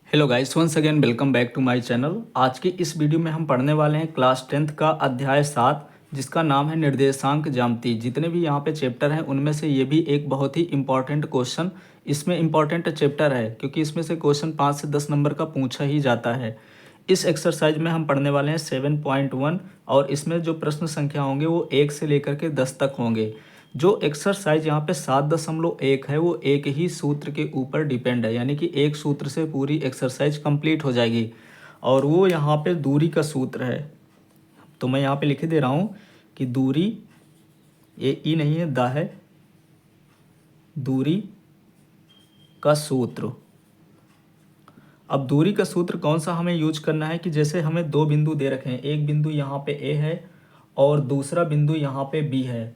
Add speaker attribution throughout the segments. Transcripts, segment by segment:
Speaker 1: Hello guys, once again welcome back to my channel. आज की इस वीडियो में हम पढ़ने वाले हैं क्लास 10th का अध्याय 7, जिसका नाम है निर्देशांक ज्यामिति। जितने भी यहाँ पे चैप्टर हैं उनमें से ये भी एक बहुत ही इंपॉर्टेंट क्वेश्चन इसमें इंपॉर्टेंट चैप्टर है, क्योंकि इसमें से क्वेश्चन 5 से 10 नंबर का पूछा ही जाता है। इस एक्सरसाइज में हम पढ़ने वाले हैं 7.1 और इसमें जो प्रश्न संख्या होंगे वो 1 से लेकर के 10 तक होंगे। जो एक्सरसाइज यहाँ पे 7.1 है वो एक ही सूत्र के ऊपर डिपेंड है, यानी कि एक सूत्र से पूरी एक्सरसाइज कंप्लीट हो जाएगी और वो यहाँ पे दूरी का सूत्र है। तो मैं यहाँ पे लिख दे रहा हूँ कि दूरी, ये ई नहीं है, द है, दूरी का सूत्र। अब दूरी का सूत्र कौन सा हमें यूज करना है कि जैसे हमें दो बिंदु दे रखे हैं, एक बिंदु यहाँ पे ए है और दूसरा बिंदु यहाँ पे बी है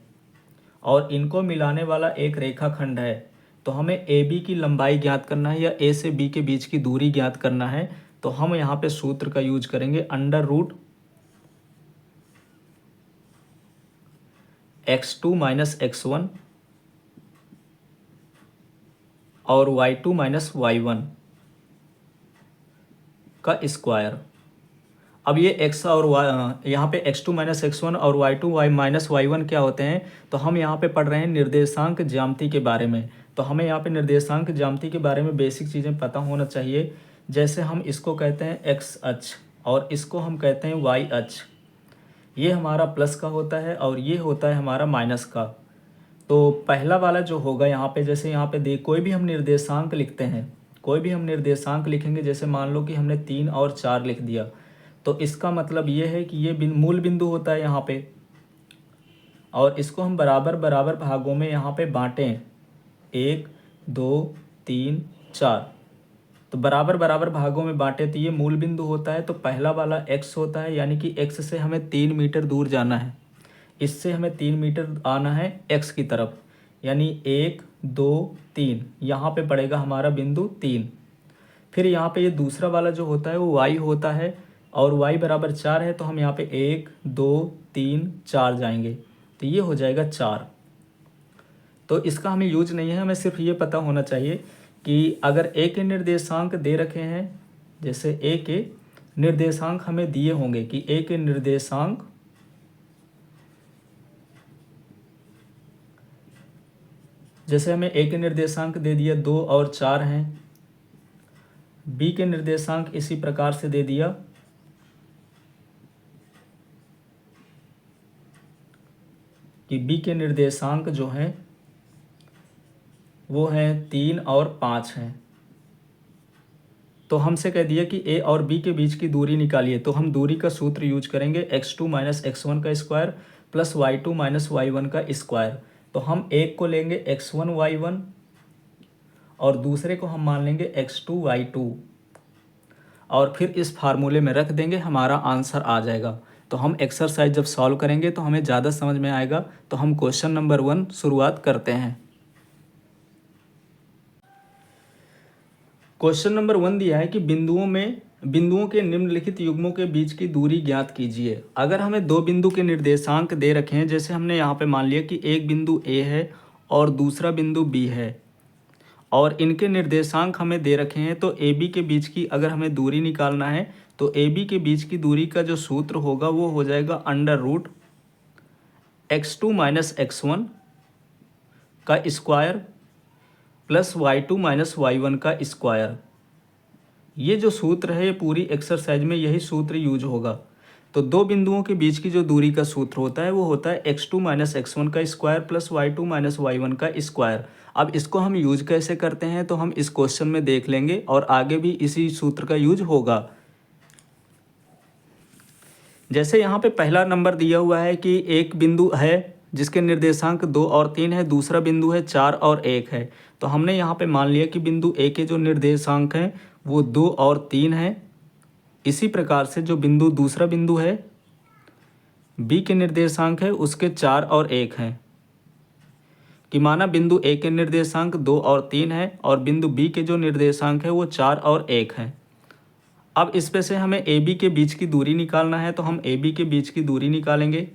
Speaker 1: और इनको मिलाने वाला एक रेखाखंड है। तो हमें ए बी की लंबाई ज्ञात करना है या ए से बी के बीच की दूरी ज्ञात करना है। तो हम यहाँ पे सूत्र का यूज करेंगे under root x2 minus x1 और y2 माइनस y1 का स्क्वायर। अब ये x और y, यहाँ पे x2 माइनस x1 और y2 y माइनस y1 क्या होते हैं, तो हम यहाँ पे पढ़ रहे हैं निर्देशांक ज्यामिति के बारे में। तो हमें यहाँ पे निर्देशांक ज्यामिति के बारे में बेसिक चीज़ें पता होना चाहिए। जैसे हम इसको कहते हैं x अक्ष और इसको हम कहते हैं y अक्ष। ये हमारा प्लस का होता है और ये होता है हमारा माइनस का। तो पहला वाला जो होगा यहाँ पे, जैसे यहाँ पे देख, कोई भी हम निर्देशांक लिखते हैं, कोई भी हम निर्देशांक लिखेंगे, जैसे मान लो कि हमने 3 और 4 लिख दिया, तो इसका मतलब ये है कि ये मूल बिंदु होता है यहाँ पे और इसको हम बराबर बराबर भागों में यहाँ पे बांटें, 1 2 3 4। तो बराबर बराबर भागों में बांटे तो ये मूल बिंदु होता है। तो पहला वाला x होता है, यानी कि x से हमें 3 मीटर दूर जाना है, इससे हमें 3 मीटर आना है x की तरफ, यानी 1 2 3 यहाँ पे पड़ेगा हमारा बिंदु 3। फिर यहाँ पे ये दूसरा वाला जो होता है वो y होता है और y बराबर 4 है, तो हम यहाँ पे 1 2 3 4 जाएंगे, तो ये हो जाएगा 4। तो इसका हमें यूज नहीं है, हमें सिर्फ ये पता होना चाहिए कि अगर a के निर्देशांक दे रखे हैं, जैसे a के निर्देशांक हमें दिए होंगे कि a के निर्देशांक जैसे हमें a के निर्देशांक दे दिया 2 और 4 हैं, b के निर्देशांक इसी प्रकार से दे दिया कि b के निर्देशांक जो हैं वो हैं 3 और 5 हैं। तो हमसे कह दिया कि a और b के बीच की दूरी निकालिए, तो हम दूरी का सूत्र यूज करेंगे x2 माइनस x1 का square plus y2 minus y1 का स्क्वायर। तो हम एक को लेंगे x1 y1 और दूसरे को हम मान लेंगे x2 y2 और फिर इस फार्मूले में रख देंगे, हमारा आंसर आ जाएगा। तो हम एक्सरसाइज जब सॉल्व करेंगे तो हमें ज़्यादा समझ में आएगा। तो हम क्वेश्चन नंबर 1 शुरुआत करते हैं। क्वेश्चन नंबर 1 दिया है कि बिंदुओं के निम्नलिखित युग्मों के बीच की दूरी ज्ञात कीजिए। अगर हमें दो बिंदु के निर्देशांक दे रखे हैं, जैसे हमने यहाँ पे मान लिया कि एक बिंदु A है और दूसरा बिंदु B है और इनके निर्देशांक हमें दे रखे हैं, तो AB के बीच की अगर हमें दूरी निकालना है तो AB के बीच की दूरी का जो सूत्र होगा वो हो जाएगा under root x2 minus x1 का square plus y2 minus y1 का स्क्वायर। ये जो सूत्र है ये पूरी एक्सरसाइज में यही सूत्र यूज होगा। तो दो बिंदुओं के बीच की जो दूरी का सूत्र होता है वो होता है x2 माइनस x1 का square plus y2 minus y1 का स्क्वायर। अब इसको हम यूज कैसे करते हैं तो हम इस क्वेश्चन में देख लेंगे और आगे भी इसी सूत्र का यूज होगा। जैसे यहाँ पे पहला नंबर दिया हुआ है कि एक बिंदु है जिसके निर्देशांक 2 और 3 है, दूसरा बिंदु है 4 और 1 है। तो हमने यहाँ पे मान लिया कि बिंदु ए के जो निर्देशांक हैं वो 2 और 3 है। इसी प्रकार से जो बिंदु दूसरा बिंदु है बी के निर्देशांक है उसके 4 और 1 हैं, कि माना बिंदु ए के निर्देशांक 2 और 3 है और बिंदु बी के जो निर्देशांक है वो 4 और 1 है। अब इस पे से हमें ए बी के बीच की दूरी निकालना है, तो हम ए बी के बीच की दूरी निकालेंगे।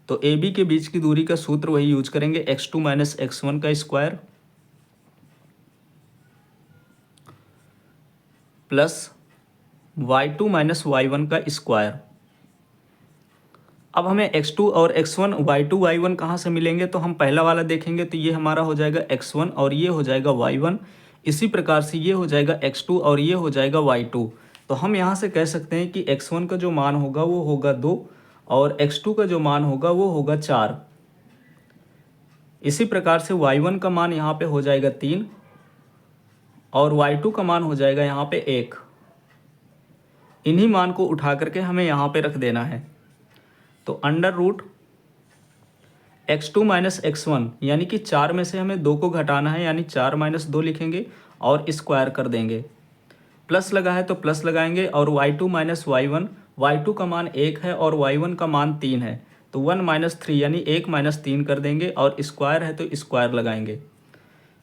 Speaker 1: तो ए बी के बीच की दूरी का सूत्र वही यूज करेंगे x2 माइनस x1 का square plus y2 minus y1 का स्क्वायर। अब हमें x2 और x1 y2 y1 कहाँ से मिलेंगे, तो हम पहला वाला देखेंगे तो ये हमारा हो जाएगा x1 और ये हो जाएगा y1। इसी प्रकार से ये हो जाएगा x2 और ये हो जाएगा y2। तो हम यहाँ से कह सकते हैं कि x1 का जो मान होगा वो होगा 2 और x2 का जो मान होगा वो होगा 4। इसी प्रकार से y1 का मान यहाँ पे हो जाएगा 3 और y2 का मान हो जाएगा यहाँ पे 1। इन्हीं मान को उठा करके हमें यहाँ पे रख देना है। तो under root x2 minus x1 यानी कि 4 में से हमें 2 को घटाना है, यानी 4 माइनस 2 लिखेंगे और स्क्वायर कर देंगे। प्लस लगा है तो प्लस लगाएंगे और y2 माइनस y1, y2 का मान 1 है और y1 का मान 3 है, तो 1 माइनस 3 यानी 1 माइनस 3 कर देंगे और स्क्वायर है तो स्क्वायर लगाएंगे।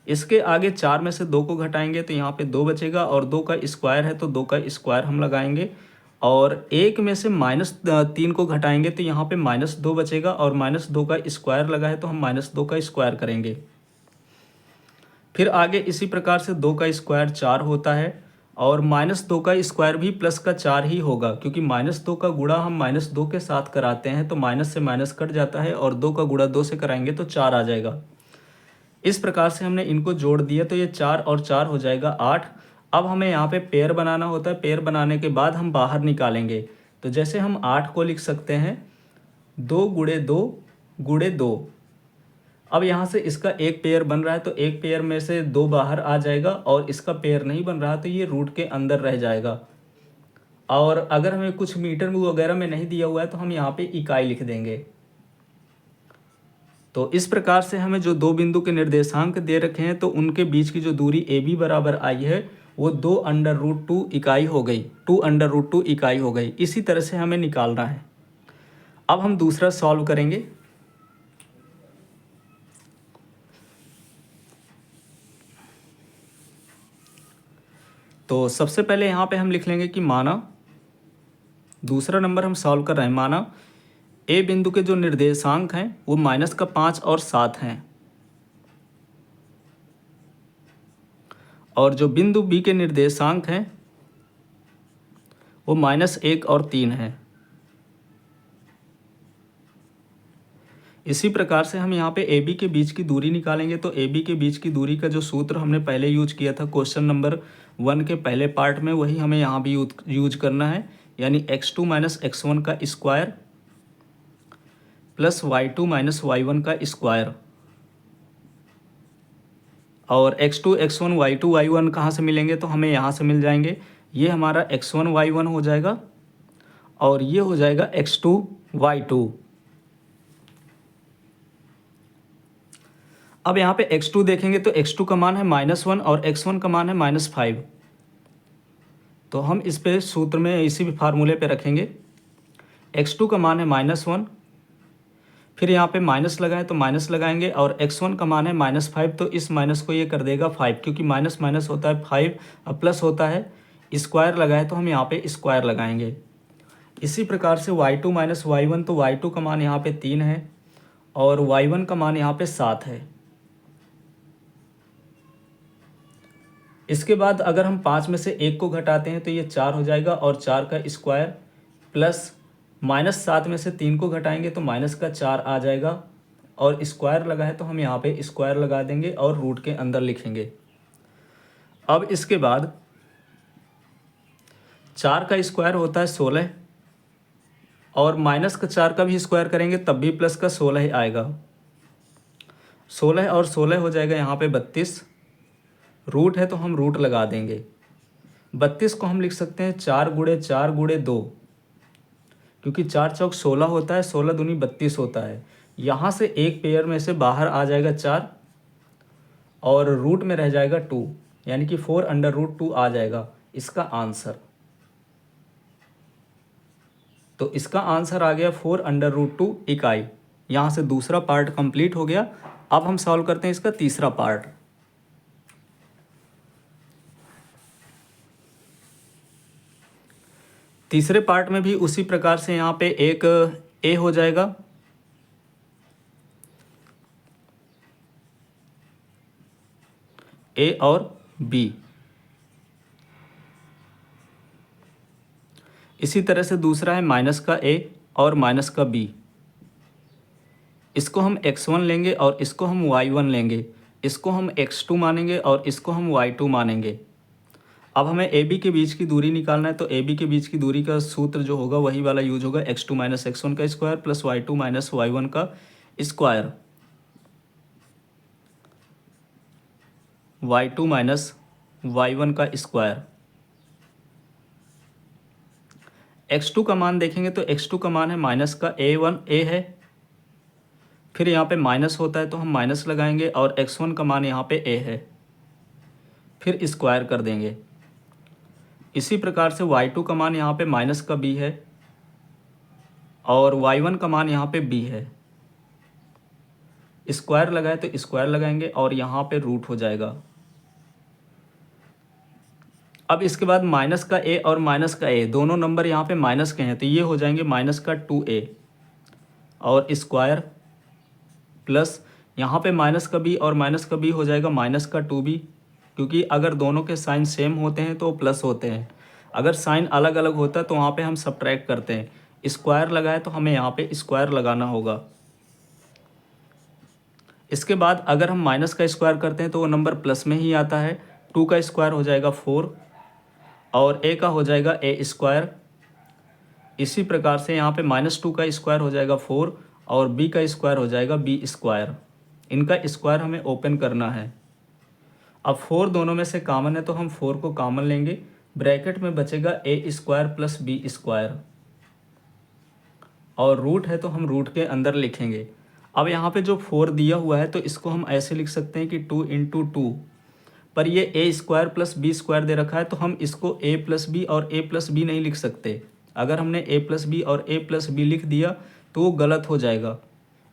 Speaker 1: इसके आगे 4 में से 2 को घटाएंगे तो यहाँ पे 2 बचेगा और 2 का स्क्वायर है तो 2 का स्क्वायर हम लगाएंगे और 1 में से -3 को घटाएंगे तो यहाँ पे -2 बचेगा और -2 का स्क्वायर लगा है तो हम -2 का स्क्वायर करेंगे। फिर आगे इसी प्रकार से 2 का स्क्वायर 4 होता है और -2 का स्क्वायर भी प्लस का 4 ही होगा, क्योंकि -2 का गुणा हम -2 के साथ कराते हैं तो माइनस से माइनस कट जाता है और 2 का गुणा 2 से कराएंगे तो 4 आ जाएगा। इस प्रकार से हमने इनको जोड़ दिया तो ये 4 और 4 हो जाएगा 8। अब हमें यहाँ पे पेयर बनाना होता है, पेयर बनाने के बाद हम बाहर निकालेंगे। तो जैसे हम 8 को लिख सकते हैं 2 गुणे 2 गुणे 2। अब यहाँ से इसका एक पेयर बन रहा है तो एक पेयर में से 2 बाहर आ जाएगा और इसका पेयर नहीं बन रहा तो ये रूट के अंदर रह जाएगा। और अगर हमें कुछ मीटर वगैरह में नहीं दिया हुआ है तो हम यहाँ पे इकाई लिख देंगे। तो इस प्रकार से हमें जो 2 बिंदु के निर्देशांक दे रखे हैं तो उनके बीच की जो दूरी AB बराबर आई है वो 2√2 इकाई हो गई, 2√2 इकाई हो गई। इसी तरह से हमें निकालना है। अब हम दूसरा सॉल्व करेंगे। तो सबसे पहले यहाँ पे हम लिख लेंगे कि माना दूसरा नंबर हम सॉल्व कर रहे हैं, माना ए बिंदु के जो निर्देशांक हैं वो -5 और 7 हैं और जो बिंदु बी के निर्देशांक हैं वो -1 और 3 हैं। इसी प्रकार से हम यहाँ पे ए बी के बीच की दूरी निकालेंगे। तो ए बी के बीच की दूरी का जो सूत्र हमने पहले यूज किया था क्वेश्चन नंबर 1 के पहले पार्ट में, वही हमें यहाँ भी यूज करना है, यानी x2 माइनस x1 का square plus y2 minus y1 का स्क्वायर। और x2 x1 y2 y1 कहाँ से मिलेंगे, तो हमें यहाँ से मिल जाएंगे। ये हमारा x1 y1 हो जाएगा और ये हो जाएगा x2 y2। अब यहाँ पे x2 देखेंगे तो x2 का मान है -1 और x1 का मान है -5। तो हम इस पे सूत्र में इसी भी फार्मूले पे रखेंगे। x2 का मान है -1, फिर यहाँ पे माइनस लगा है तो माइनस लगाएंगे और x1 का मान है -5, तो इस माइनस को ये कर देगा 5, क्योंकि माइनस माइनस होता है 5 और प्लस होता है। स्क्वायर लगा है तो हम यहाँ पे स्क्वायर लगाएंगे। इसी प्रकार से y2 माइनस y1, तो y2 का मान यहाँ पे 3 है और y1 का मान यहाँ पे 7 है। इसके बाद अगर हम 5 में से 1 को घटाते हैं तो ये 4 हो जाएगा और 4 का स्क्वायर प्लस -7 में से 3 को घटाएंगे तो माइनस का 4 आ जाएगा और स्क्वायर लगा है तो हम यहाँ पे स्क्वायर लगा देंगे और रूट के अंदर लिखेंगे। अब इसके बाद 4 का स्क्वायर होता है 16 और माइनस का 4 का भी स्क्वायर करेंगे तब भी प्लस का 16 ही आएगा। 16 और 16 हो जाएगा यहाँ पे 32। रूट है तो हम रूट लगा देंगे। 32 को हम लिख सकते हैं 4 गुणे 4 गुणे 2, क्योंकि 4 चौक 16 होता है, 16 दूनी 32 होता है। यहाँ से एक पेयर में से बाहर आ जाएगा 4 और रूट में रह जाएगा 2, यानी कि 4√2 आ जाएगा इसका आंसर। तो इसका आंसर आ गया 4√2 इकाई। यहाँ से दूसरा पार्ट कंप्लीट हो गया। अब हम सॉल्व करते हैं इसका तीसरा पार्ट। तीसरे पार्ट में भी उसी प्रकार से यहाँ पे एक ए हो जाएगा ए और बी। इसी तरह से दूसरा है माइनस का a और माइनस का b। इसको हम x1 लेंगे और इसको हम y1 लेंगे, इसको हम x2 मानेंगे और इसको हम y2 मानेंगे। अब हमें ए बी के बीच की दूरी निकालना है, तो ए बी के बीच की दूरी का सूत्र जो होगा वही वाला यूज होगा, x2 माइनस x1 का square plus y2 minus y1 का स्क्वायर, y2 माइनस y1 का स्क्वायर। x2 का मान देखेंगे तो x2 का मान है माइनस का a है, फिर यहाँ पे माइनस होता है तो हम माइनस लगाएंगे, और x1 का मान यहाँ पे a है, फिर स्क्वायर कर देंगे। इसी प्रकार से y2 का मान यहाँ पे माइनस का b है और y1 का मान यहाँ पे b है, स्क्वायर लगाए तो स्क्वायर लगाएंगे और यहाँ पे रूट हो जाएगा। अब इसके बाद माइनस का a और माइनस का a दोनों नंबर यहाँ पे माइनस के हैं, तो ये हो जाएंगे माइनस का 2a और स्क्वायर प्लस यहाँ पे माइनस का b और माइनस का b हो जाएगा माइनस का 2b, क्योंकि अगर दोनों के साइन सेम होते हैं तो प्लस होते हैं, अगर साइन अलग अलग होता है तो वहाँ पे हम सब्ट्रैक्ट करते हैं। स्क्वायर लगाए तो हमें यहाँ पे स्क्वायर लगाना होगा। इसके बाद अगर हम माइनस का स्क्वायर करते हैं तो वो नंबर प्लस में ही आता है। 2 का स्क्वायर हो जाएगा 4 और a का हो जाएगा a स्क्वायर। इसी प्रकार से यहाँ पे -2 का स्क्वायर हो जाएगा 4 और b का स्क्वायर हो जाएगा b स्क्वायर। इनका स्क्वायर हमें ओपन करना है। अब 4 दोनों में से कॉमन है तो हम 4 को कॉमन लेंगे, ब्रैकेट में बचेगा a square plus b square, और रूट है तो हम रूट के अंदर लिखेंगे। अब यहाँ पे जो 4 दिया हुआ है तो इसको हम ऐसे लिख सकते हैं कि 2 इंटू 2, पर ये a square plus b square दे रखा है तो हम इसको a प्लस बी और a प्लस बी नहीं लिख सकते। अगर हमने a प्लस बी और a प्लस बी लिख दिया तो वो गलत हो जाएगा।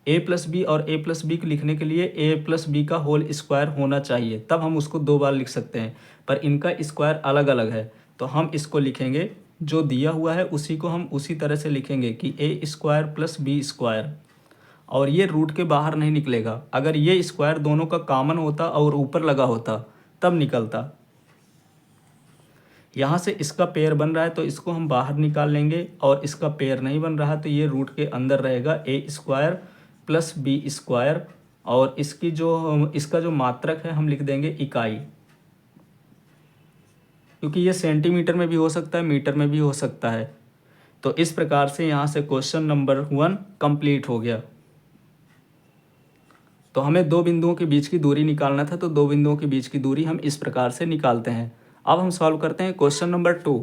Speaker 1: a प्लस बी और a प्लस बी को लिखने के लिए a प्लस बी का होल स्क्वायर होना चाहिए, तब हम उसको 2 बार लिख सकते हैं, पर इनका स्क्वायर अलग अलग है तो हम इसको लिखेंगे जो दिया हुआ है उसी को हम उसी तरह से लिखेंगे कि a square plus B square, और ये रूट के बाहर नहीं निकलेगा। अगर ये स्क्वायर दोनों का कॉमन होता और ऊपर लगा होता तब निकलता। यहाँ से इसका पेयर बन रहा है तो इसको हम बाहर निकाल लेंगे, और इसका पेयर नहीं बन रहा तो ये रूट के अंदर रहेगा a square plus B square, और इसका जो मात्रक है हम लिख देंगे इकाई, क्योंकि ये सेंटीमीटर में भी हो सकता है, मीटर में भी हो सकता है। तो इस प्रकार से यहाँ से क्वेश्चन नंबर 1 कंप्लीट हो गया। तो हमें 2 बिंदुओं के बीच की दूरी निकालना था, तो 2 बिंदुओं के बीच की दूरी हम इस प्रकार से निकालते हैं। अब हम सॉल्व करते हैं क्वेश्चन नंबर 2।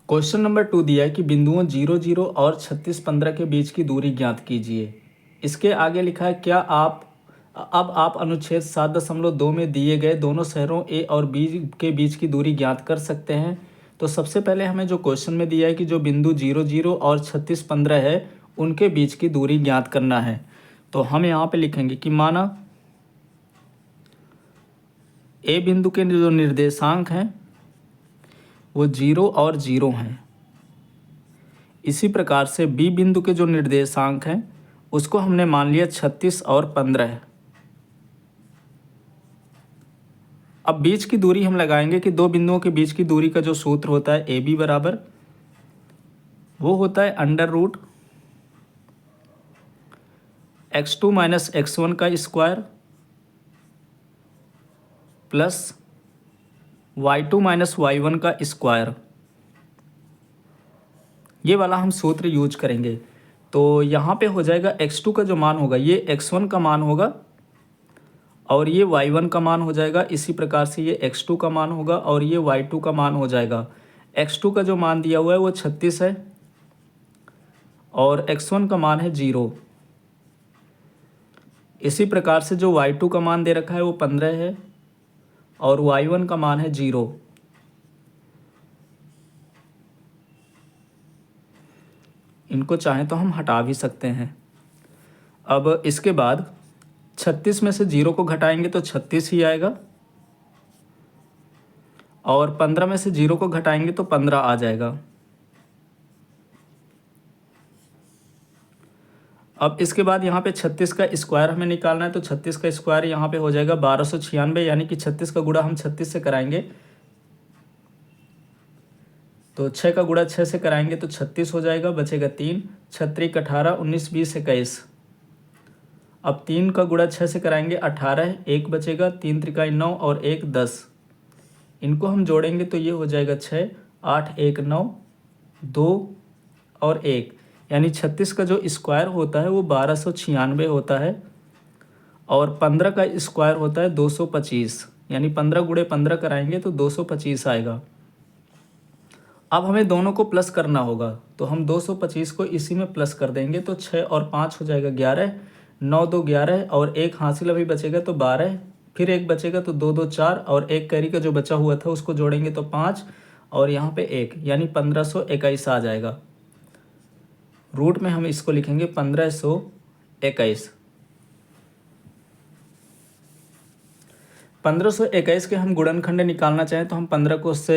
Speaker 1: क्वेश्चन नंबर 2 दिया है कि बिंदुओं 0, 0 और 36, 15 के बीच की दूरी ज्ञात कीजिए। इसके आगे लिखा है क्या आप अनुच्छेद 7.2 में दिए गए दोनों शहरों ए और बी के बीच की दूरी ज्ञात कर सकते हैं। तो सबसे पहले हमें जो क्वेश्चन में दिया है कि जो बिंदु 0, 0 और 36, 15 है उनके बीच की दूरी ज्ञात करना है। तो हम यहाँ पे लिखेंगे कि माना ए बिंदु के जो निर्देशांक हैं वो 0 और 0 हैं। इसी प्रकार से बी बिंदु के जो निर्देशांक हैं उसको हमने मान लिया 36 और 15 है। अब बीच की दूरी हम लगाएंगे कि 2 बिंदुओं के बीच की दूरी का जो सूत्र होता है ए बी बराबर वो होता है under root x2 minus x1 का square plus y2 minus y1 का स्क्वायर। ये वाला हम सूत्र यूज करेंगे। तो यहाँ पे हो जाएगा x2 का जो मान होगा ये x1 का मान होगा और ये y1 का मान हो जाएगा। इसी प्रकार से ये x2 का मान होगा और ये y2 का मान हो जाएगा। x2 का जो मान दिया हुआ है वो 36 है और x1 का मान है 0। इसी प्रकार से जो y2 का मान दे रखा है वो 15 है और y1 का मान है 0। इनको चाहें तो हम हटा भी सकते हैं। अब इसके बाद 36 में से 0 को घटाएंगे तो 36 ही आएगा और 15 में से 0 को घटाएंगे तो 15 आ जाएगा। अब इसके बाद यहाँ पे 36 का स्क्वायर हमें निकालना है। तो 36 का स्क्वायर यहाँ पे हो जाएगा 1296, यानी कि 36 का गुणा हम 36 से कराएंगे तो 6 का गुणा 6 से कराएंगे तो 36 हो जाएगा, बचेगा 3, 6 18 19 20 21। अब 3 का गुणा 6 से कराएंगे 18, 1 बचेगा, 3 त्रिकाई 9 और 1 10। इनको हम जोड़ेंगे तो ये हो जाएगा 6, 8 1 9 2 और 1, यानी 36 का जो स्क्वायर होता है वो 1296 होता है और 15 का स्क्वायर होता है 225, यानी 15 गुणे 15 कराएंगे तो 225 आएगा। अब हमें दोनों को प्लस करना होगा तो हम 225 को इसी में प्लस कर देंगे तो 6 और 5 हो जाएगा 11, 9 2 11 और 1 हासिल अभी बचेगा तो 12, फिर 1 बचेगा तो 2 2 4 और 1 कैरी का जो बचा हुआ था उसको जोड़ेंगे तो 5 और यहाँ पे 1, यानी 1521 आ जाएगा। रूट में हम इसको लिखेंगे 1521। 1521 के हम गुणनखंड निकालना चाहें तो हम 15 को से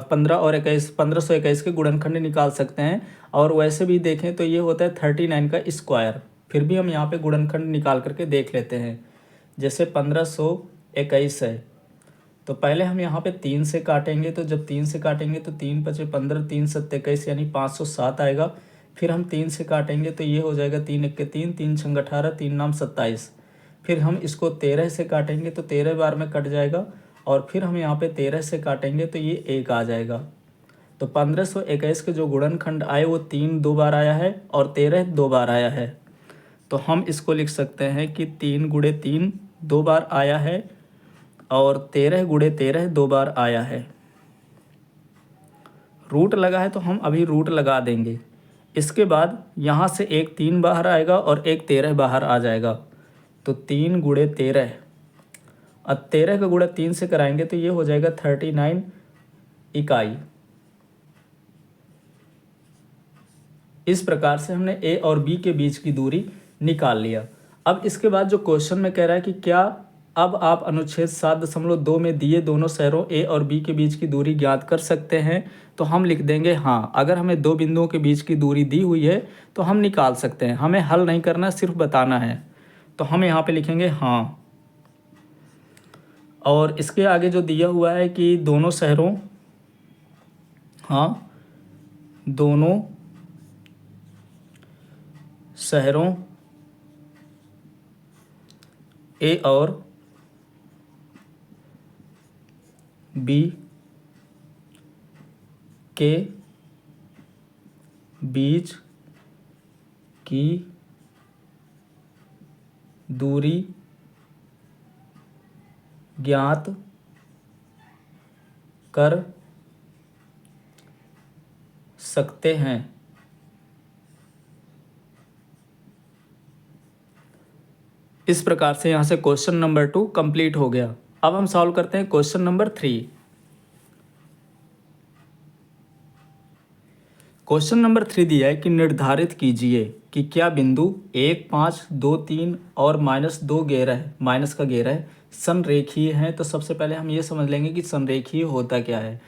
Speaker 1: 15 और 21 1521 के गुणनखंड निकाल सकते हैं। और वैसे भी देखें तो ये होता है 39 का स्क्वायर। फिर भी हम यहाँ पे गुणनखंड निकाल करके देख लेते हैं। जैसे 1521 है तो पहले हम यहाँ पे 3 से काटेंगे, तो जब 3 से काटेंगे तो 3 पचे 15, 3 सत्ते 21 यानी 507 आएगा। फिर हम 3 से काटेंगे तो ये हो जाएगा 3 1 3, 3 6 18, 3 9 27। फिर हम इसको 13 से काटेंगे तो 13 बार में कट जाएगा और फिर हम यहाँ पे 13 से काटेंगे तो ये 1 आ जाएगा। तो 1521 के जो गुणनखंड आए वो 3 2 बार आया है और 13 2 बार आया है। तो हम इसको लिख सकते हैं कि 3 गुणे 3 2 बार आया है और 13 गुणे 13 2 बार आया है। रूट लगा है तो हम अभी रूट लगा देंगे। इसके बाद यहाँ से एक 3 बाहर आएगा और एक 13 बाहर आ जाएगा। तो 3 गुणे 13, अब 13 का गुणा 3 से कराएंगे तो ये हो जाएगा 39 इकाई। इस प्रकार से हमने ए और बी के बीच की दूरी निकाल लिया। अब इसके बाद जो क्वेश्चन में कह रहा है कि क्या अब आप अनुच्छेद 7.2 में दिए दोनों शहरों ए और बी के बीच की दूरी ज्ञात कर सकते हैं, तो हम लिख देंगे हाँ। अगर हमें दो बिंदुओं के बीच की दूरी दी हुई है तो हम निकाल सकते हैं, हमें हल नहीं करना, सिर्फ बताना है। तो हम यहाँ पे लिखेंगे हाँ। और इसके आगे जो दिया हुआ है कि दोनों शहरों, हाँ, दोनों शहरों ए और बी के बीच की दूरी ज्ञात कर सकते हैं। इस प्रकार से यहाँ से क्वेश्चन नंबर 2 कंप्लीट हो गया। अब हम सॉल्व करते हैं क्वेश्चन नंबर 3। क्वेश्चन नंबर 3 दिया है कि निर्धारित कीजिए कि क्या बिंदु 1 5 2 3 और -2 घेरा माइनस का घेरा है संरेखीय हैं। तो सबसे पहले हम ये समझ लेंगे कि संरेखीय होता क्या है।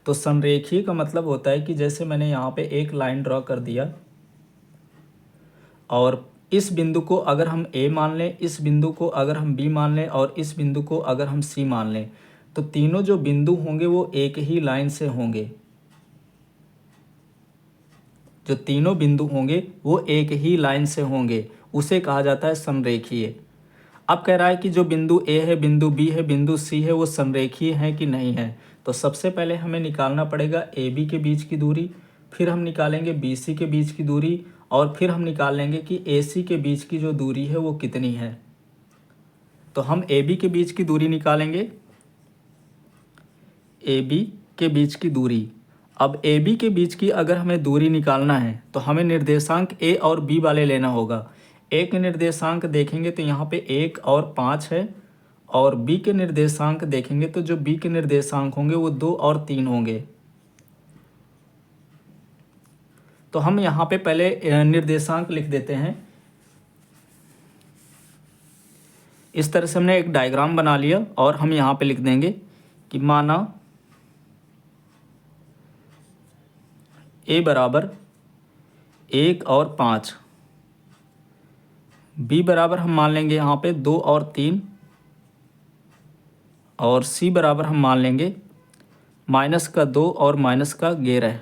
Speaker 1: तो संरेखीय का मतलब होता है कि जैसे मैंने यहाँ पे एक लाइन ड्रॉ कर दिया और इस बिंदु को अगर हम A मान लें, इस बिंदु को अगर हम B मान लें और इस बिंदु को अगर हम C मान लें, तो तीनों जो बिंदु होंगे वो एक ही लाइन से होंगे। जो तीनों बिंदु होंगे वो एक ही लाइन से होंगे, उसे कहा जाता है संरेखीय। अब कह रहा है कि जो बिंदु A है, बिंदु B है, बिंदु C है, वो संरेखीय है कि नहीं है। तो सबसे पहले हमें निकालना पड़ेगा AB के बीच की दूरी, फिर हम निकालेंगे BC के बीच की दूरी और फिर हम निकाल लेंगे कि AC के बीच की जो दूरी है वो कितनी है। तो हम AB के बीच की दूरी निकालेंगे, AB के बीच की दूरी। अब AB के बीच की अगर हमें दूरी निकालना है तो हमें निर्देशांक A और B वाले लेना होगा। A के निर्देशांक देखेंगे तो यहाँ पे 1 और 5 है और B के निर्देशांक देखेंगे तो जो B के निर्देशांक होंगे वो 2 और 3 होंगे। तो हम यहाँ पे पहले निर्देशांक लिख देते हैं। इस तरह से हमने एक डायग्राम बना लिया और हम यहाँ पे लिख देंगे कि माना A बराबर 1 और 5, B बराबर हम मान लेंगे यहाँ पे 2 और 3 और C बराबर हम मान लेंगे -2 और -11।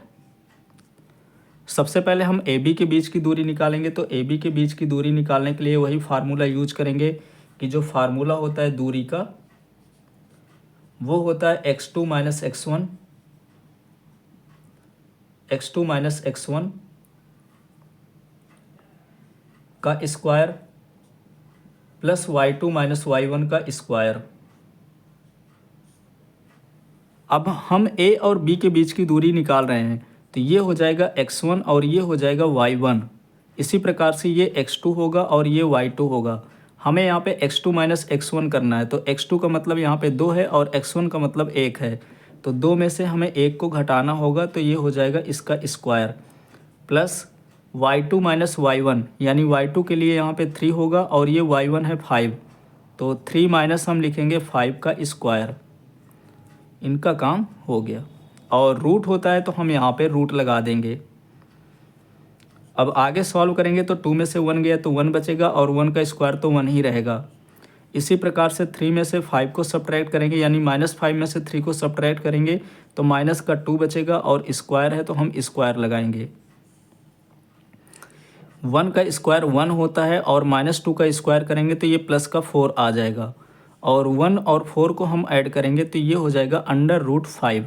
Speaker 1: सबसे पहले हम ए बी के बीच की दूरी निकालेंगे। तो ए बी के बीच की दूरी निकालने के लिए वही फार्मूला यूज करेंगे कि जो फार्मूला होता है दूरी का वो होता है x2 माइनस x1 का square plus y2 minus y1 का स्क्वायर। अब हम a और b के बीच की दूरी निकाल रहे हैं, तो ये हो जाएगा x1 और ये हो जाएगा y1। इसी प्रकार से ये x2 होगा और ये y2 होगा। हमें यहाँ पे x2 माइनस x1 करना है, तो x2 का मतलब यहाँ पे 2 है और x1 का मतलब 1 है, तो 2 में से हमें 1 को घटाना होगा, तो ये हो जाएगा इसका square plus y2 minus y1, यानी y2 के लिए यहाँ पे 3 होगा और ये y1 है 5, तो 3 माइनस हम लिखेंगे 5 का स्क्वायर। इनका काम हो गया। और रूट होता है तो हम यहाँ पे रूट लगा देंगे। अब आगे सॉल्व करेंगे तो 2 में से 1 गया तो 1 बचेगा और 1 का स्क्वायर तो 1 ही रहेगा। इसी प्रकार से 3 में से 5 को सब्ट्रैक्ट करेंगे, यानी -5 में से 3 को सब्ट्रैक्ट करेंगे तो माइनस का 2 बचेगा और स्क्वायर है तो हम स्क्वायर लगाएंगे। 1 का स्क्वायर 1 होता है और -2 का स्क्वायर करेंगे तो ये प्लस का 4 आ जाएगा, और 1 और 4 को हम ऐड करेंगे तो ये हो जाएगा √5।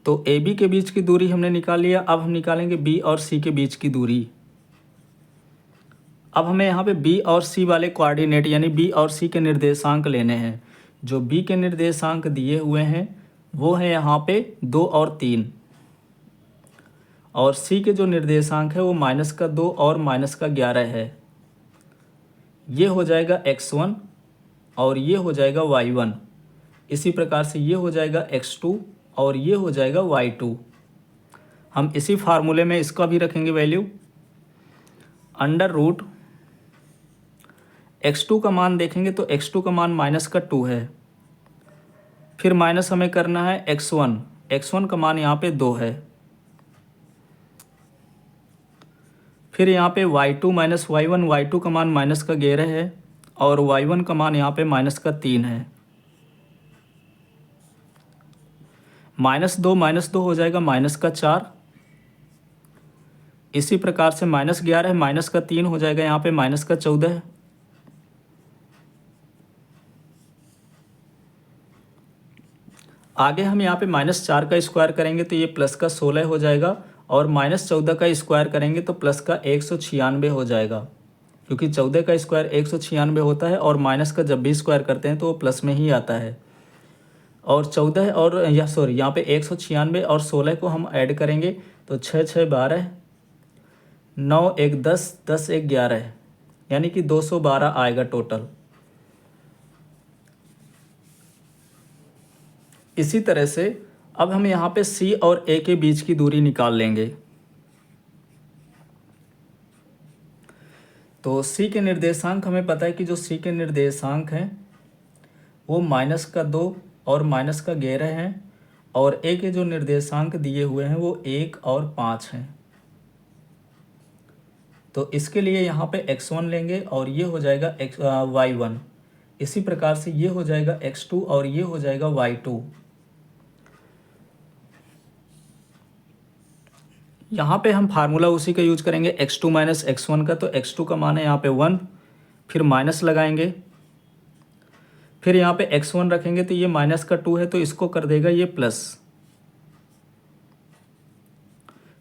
Speaker 1: तो ए बी के बीच की दूरी हमने निकाल लिया। अब हम निकालेंगे बी और सी के बीच की दूरी। अब हमें यहाँ पे बी और सी वाले कोऑर्डिनेट यानी बी और सी के निर्देशांक लेने हैं। जो बी के निर्देशांक दिए हुए हैं वो है यहाँ पे 2 और 3, और सी के जो निर्देशांक है वो -2 और -11 है। ये हो जाएगा x1 और ये हो जाएगा y1। इसी प्रकार से ये हो जाएगा x2 और ये हो जाएगा y2। हम इसी फार्मूले में इसका भी रखेंगे वैल्यू। x2 का मान देखेंगे तो x2 का मान -2 है। फिर माइनस हमें करना है x1 का मान यहाँ पे 2 है। फिर यहाँ पे y2 माइनस y1 का मान -11 है और y1 का मान यहाँ पे -3 है। -2 हो जाएगा -4। इसी प्रकार से -11 है, -3 हो जाएगा यहाँ पे -14। आगे हम यहाँ पे -4 का स्क्वायर करेंगे तो ये प्लस का 16 हो जाएगा, और -14 का स्क्वायर करेंगे तो प्लस का 196 हो जाएगा, क्योंकि 14 का स्क्वायर 196 होता है और माइनस का जब भी स्क्वायर करते हैं तो वो प्लस में ही आता है। और 14 और यहाँ पे 196 और 16 को हम ऐड करेंगे तो 6 6 12, 9 1 10, 10 1 11, यानी कि 212 आएगा टोटल। इसी तरह से अब हम यहाँ पे सी और ए के बीच की दूरी निकाल लेंगे। तो सी के निर्देशांक हमें पता है कि जो सी के निर्देशांक हैं वो -2 और -11 हैं, और ए के जो निर्देशांक दिए हुए हैं वो 1 और 5 हैं। तो इसके लिए यहाँ पे x1 लेंगे और ये हो जाएगा y1। इसी प्रकार से ये हो जाएगा x2 और ये हो जाएगा y2। यहाँ पे हम फार्मूला उसी का यूज करेंगे x2 माइनस x1 का। तो x2 का मान है यहाँ पे 1, फिर माइनस लगाएंगे, फिर यहाँ पे x1 रखेंगे तो ये -2 है तो इसको कर देगा ये प्लस।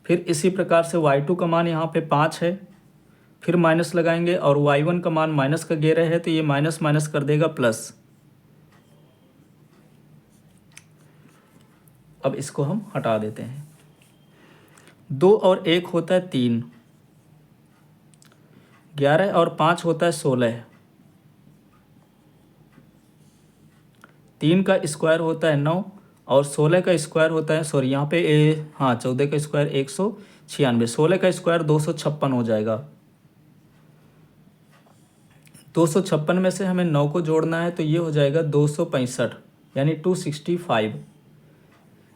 Speaker 1: फिर इसी प्रकार से y2 का मान यहाँ पे 5 है, फिर माइनस लगाएंगे, और y1 का मान -11 है तो ये माइनस माइनस कर देगा प्लस। अब इसको हम हटा देते हैं। 2 और 1 होता है 3, 11 और 5 होता है 16, 3 का स्क्वायर होता है 9, और 16 का स्क्वायर होता है 14 का स्क्वायर 196, 16 का स्क्वायर 256 हो जाएगा। 256 में से हमें 9 को जोड़ना है तो ये हो जाएगा 265, यानी 265।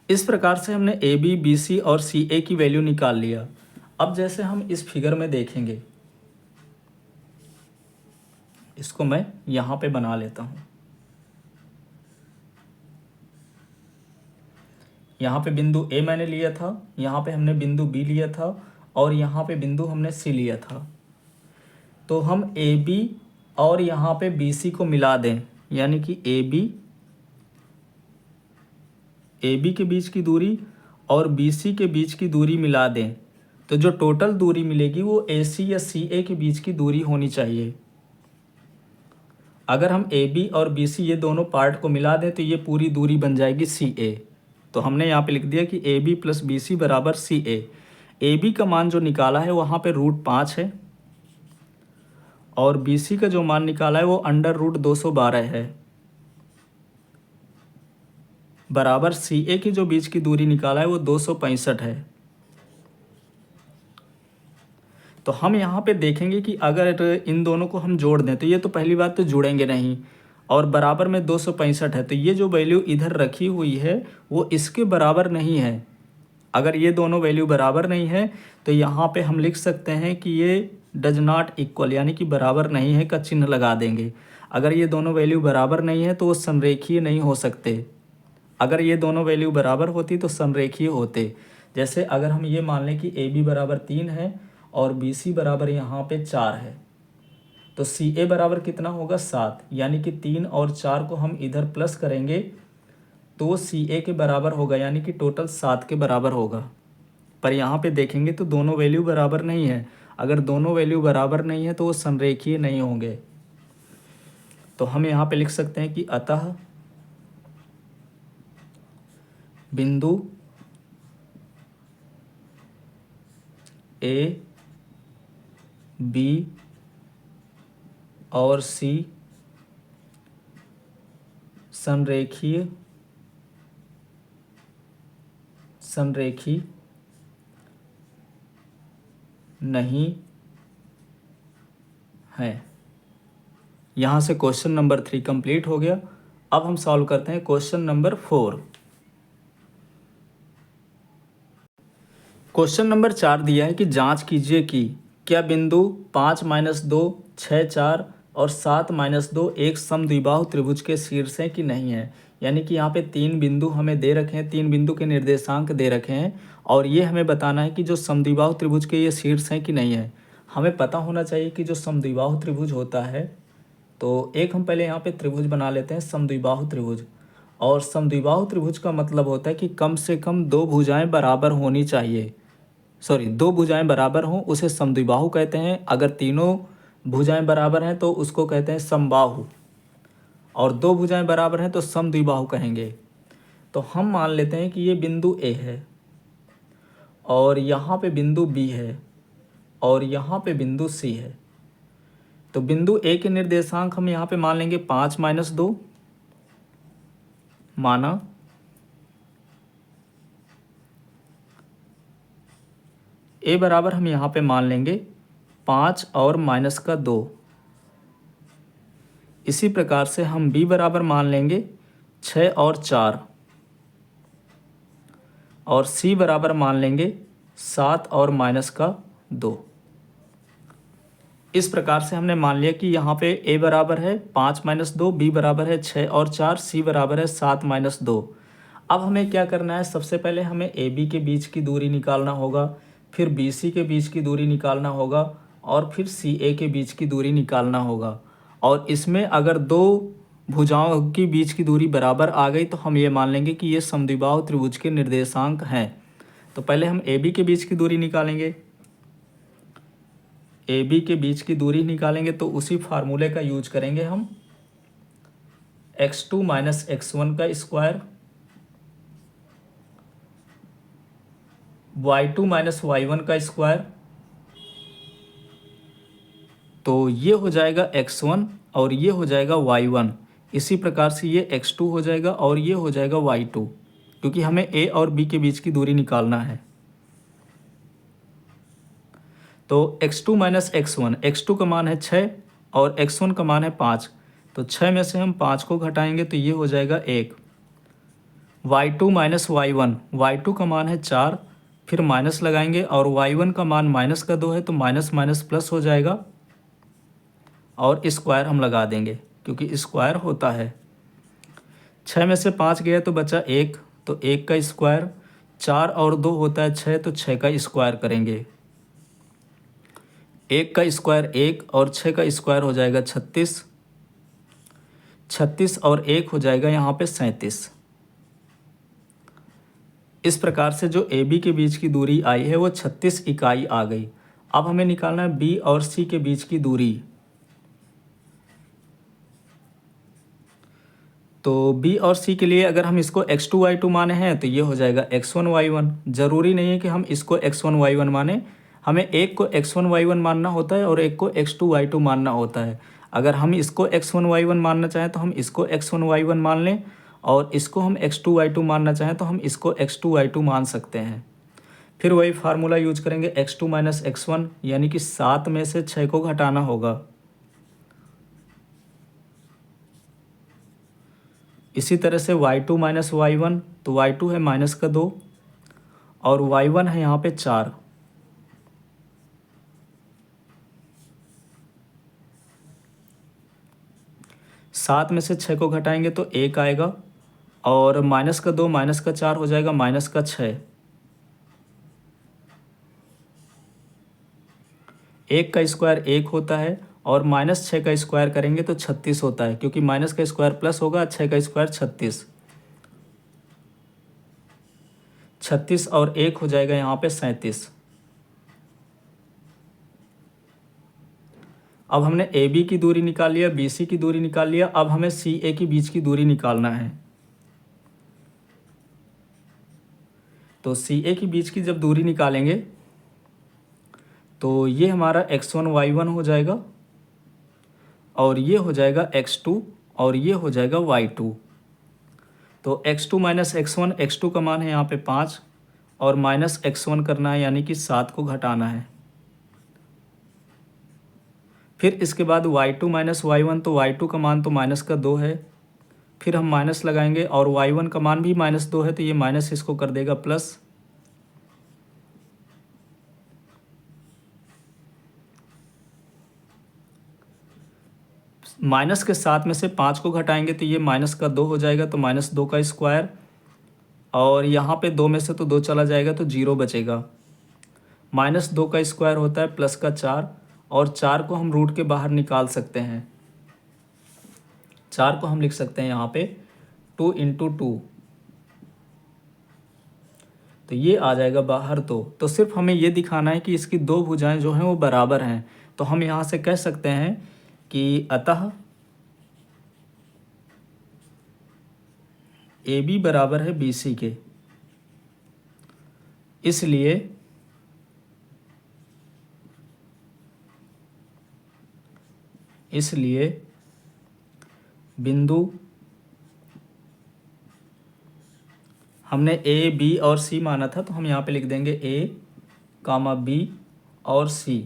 Speaker 1: इस प्रकार से हमने ए बी बी सी और सी ए की वैल्यू निकाल लिया। अब जैसे हम इस फिगर में देखेंगे, इसको मैं यहाँ पे बना लेता हूँ। यहाँ पे बिंदु ए मैंने लिया था, यहाँ पे हमने बिंदु बी लिया था और यहाँ पे बिंदु हमने सी लिया था। तो हम ए बी और यहाँ पे बी सी को मिला दें, यानी कि ए बी के बीच की दूरी और बी सी के बीच की दूरी मिला दें, तो जो टोटल दूरी मिलेगी वो ए सी या सी ए के बीच की दूरी होनी चाहिए। अगर हम ए बी और बी सी ये दोनों पार्ट को मिला दें तो ये पूरी दूरी बन जाएगी सी ए। तो हमने यहाँ पे लिख दिया कि A B plus B C बराबर सी ए बी का मान जो निकाला है वहाँ पे √5 है और बी सी का जो मान निकाला है वो √212 है, बराबर सी ए की जो बीच की दूरी निकाला है वो 265 है। तो हम यहाँ पे देखेंगे कि अगर इन दोनों को हम जोड़ दें तो ये तो पहली बात तो जुड़ेंगे नहीं, और बराबर में 265 है, तो ये जो वैल्यू इधर रखी हुई है वो इसके बराबर नहीं है। अगर ये दोनों वैल्यू बराबर नहीं है तो यहाँ पे हम लिख सकते हैं कि ये डज नॉट इक्वल, यानी कि बराबर नहीं है का चिन्ह लगा देंगे। अगर ये दोनों वैल्यू बराबर नहीं है तो वो समरेखीय नहीं हो सकते। अगर ये दोनों वैल्यू बराबर होती तो समरेखीय होते। जैसे अगर हम ये मान लें कि ए बी बराबर 3 है और बी सी बराबर यहाँ पे 4 है, तो सी ए बराबर कितना होगा 7, यानी कि 3 और 4 को हम इधर प्लस करेंगे तो सी ए के बराबर होगा, यानी कि टोटल 7 के बराबर होगा। पर यहाँ पे देखेंगे तो दोनों वैल्यू बराबर नहीं है। अगर दोनों वैल्यू बराबर नहीं है तो वो संरेखीय नहीं होंगे। तो हम यहाँ पे लिख सकते हैं कि अतः बिंदु ए बी और सी समरेखीय नहीं है। यहाँ से क्वेश्चन नंबर 3 कंप्लीट हो गया। अब हम सॉल्व करते हैं क्वेश्चन नंबर 4। क्वेश्चन नंबर 4 दिया है कि जांच कीजिए कि क्या बिंदु 5 - 2 6 4 और 7 - 2 एक समद्विबाहु त्रिभुज के शीर्ष हैं कि नहीं है। यानी कि यहाँ पे 3 बिंदु हमें दे रखे हैं, 3 बिंदु के निर्देशांक दे रखे हैं और ये हमें बताना है कि जो समद्विबाहु त्रिभुज के ये शीर्ष हैं कि नहीं है। हमें पता होना चाहिए कि जो समद्विबाहु त्रिभुज होता है, तो एक हम पहले यहाँ पे त्रिभुज बना लेते हैं, समद्विबाहु त्रिभुज। और समद्विबाहु त्रिभुज का मतलब होता है कि कम से कम 2 भुजाएं बराबर होनी चाहिए। 2 भुजाएं बराबर हों उसे समद्विबाहु कहते हैं। अगर तीनों भुजाएं बराबर हैं तो उसको कहते हैं समबाहु, और 2 भुजाएं बराबर हैं तो समद्विबाहु कहेंगे। तो हम मान लेते हैं कि ये बिंदु ए है और यहाँ पे बिंदु बी है और यहाँ पे बिंदु सी है। तो बिंदु ए के निर्देशांक हम यहाँ पे मान लेंगे 5 - 2 माना, ए बराबर हम यहाँ पे मान लेंगे 5 और -2। इसी प्रकार से हम बी बराबर मान लेंगे 6 और 4 और सी बराबर मान लेंगे 7 और -2। इस प्रकार से हमने मान लिया कि यहाँ पे ए बराबर है 5 - 2, बी बराबर है 6 और 4, सी बराबर है 7 - 2। अब हमें क्या करना है, सबसे पहले हमें ए बी के बीच की दूरी निकालना होगा, फिर बी सी के बीच की दूरी निकालना होगा और फिर सी ए के बीच की दूरी निकालना होगा। और इसमें अगर 2 भुजाओं के बीच की दूरी बराबर आ गई तो हम ये मान लेंगे कि ये समद्विबाहु त्रिभुज के निर्देशांक हैं। तो पहले हम ए बी के बीच की दूरी निकालेंगे। ए बी के बीच की दूरी निकालेंगे तो उसी फार्मूले का यूज करेंगे हम, x2 - x1 का स्क्वायर y2 - y1 का स्क्वायर। तो ये हो जाएगा x1 और ये हो जाएगा y1। इसी प्रकार से ये x2 हो जाएगा और ये हो जाएगा y2, क्योंकि हमें a और b के बीच की दूरी निकालना है। तो x2 - x1, x2 का मान है 6 और x1 का मान है 5, तो 6 में से हम 5 को घटाएंगे तो ये हो जाएगा 1। y2 - y1, y2 का मान है 4, फिर माइनस लगाएंगे और y1 का मान -2 है तो माइनस माइनस प्लस हो जाएगा और स्क्वायर हम लगा देंगे क्योंकि स्क्वायर होता है। 6 में से 5 गया तो बचा 1, तो 1 का स्क्वायर, 4 और 2 होता है 6, तो 6 का स्क्वायर करेंगे। 1 का स्क्वायर 1 और 6 का स्क्वायर हो जाएगा 36, 36 और 1 हो जाएगा यहाँ पे 37। इस प्रकार से जो ए बी के बीच की दूरी आई है वो 36 इकाई आ गई। अब हमें निकालना है बी और सी के बीच की दूरी। तो बी और सी के लिए अगर हम इसको x2 y2 माने हैं तो ये हो जाएगा x1 y1। ज़रूरी नहीं है कि हम इसको x1 y1 माने, हमें एक को x1 y1 मानना होता है और एक को x2 y2 मानना होता है। अगर हम इसको x1 y1 मानना चाहें तो हम इसको x1 y1 मान लें, और इसको हम x2 y2 मानना चाहें तो हम इसको x2 y2 मान सकते हैं। फिर वही फार्मूला यूज करेंगे, x2 माइनस x1, यानी कि 7 में से 6 को घटाना होगा। इसी तरह से y2 माइनस y1, तो y2 है माइनस का 2 और y1 है यहाँ पे 4। सात में से 6 को घटाएंगे तो 1 आएगा, और माइनस का 2 माइनस का 4 हो जाएगा माइनस का 6। 1 का स्क्वायर 1 होता है और माइनस 6 का स्क्वायर करेंगे तो 36 होता है, क्योंकि माइनस का स्क्वायर प्लस होगा, 6 का स्क्वायर 36। 36 और 1 हो जाएगा यहाँ पे 37। अब हमने ए बी की दूरी निकाल लिया, बी सी की दूरी निकाल लिया, अब हमें सी ए के बीच की दूरी निकालना है। तो सी ए के बीच की जब दूरी निकालेंगे तो ये हमारा x1 y1 हो जाएगा, और ये हो जाएगा x2, और ये हो जाएगा y2। तो x2 माइनस x1, x2 का मान है यहाँ पे 5 और माइनस x1 करना है, यानी कि 7 को घटाना है। फिर इसके बाद y2 माइनस y1, तो y2 का मान तो माइनस का 2 है, फिर हम माइनस लगाएंगे, और y1 का मान भी माइनस 2 है, तो ये माइनस इसको कर देगा प्लस। माइनस के 7 में से 5 को घटाएंगे तो ये माइनस का 2 हो जाएगा, तो माइनस 2 का स्क्वायर, और यहाँ पे 2 में से तो 2 चला जाएगा तो 0 बचेगा। माइनस 2 का स्क्वायर होता है प्लस का 4, और 4 को हम रूट के बाहर निकाल सकते हैं। 4 को हम लिख सकते हैं यहाँ पे 2 इंटू 2, तो ये आ जाएगा बाहर 2। तो सिर्फ हमें ये दिखाना है कि इसकी दो भुजाएं जो हैं वो बराबर हैं। तो हम यहाँ से कह सकते हैं कि अतः ए बी बराबर है बी सी के, इसलिए बिंदु, हमने ए बी और सी माना था तो हम यहाँ पे लिख देंगे ए कामा बी और सी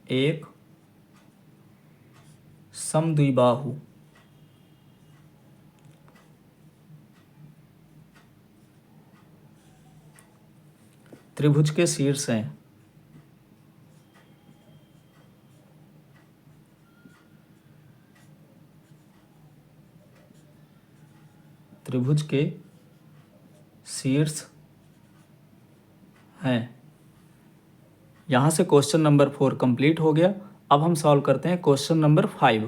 Speaker 1: एक समद्विबाहु त्रिभुज के शीर्ष हैं। त्रिभुज के शीर्ष हैं। यहाँ से क्वेश्चन नंबर 4 कंप्लीट हो गया। अब हम सॉल्व करते हैं क्वेश्चन नंबर 5।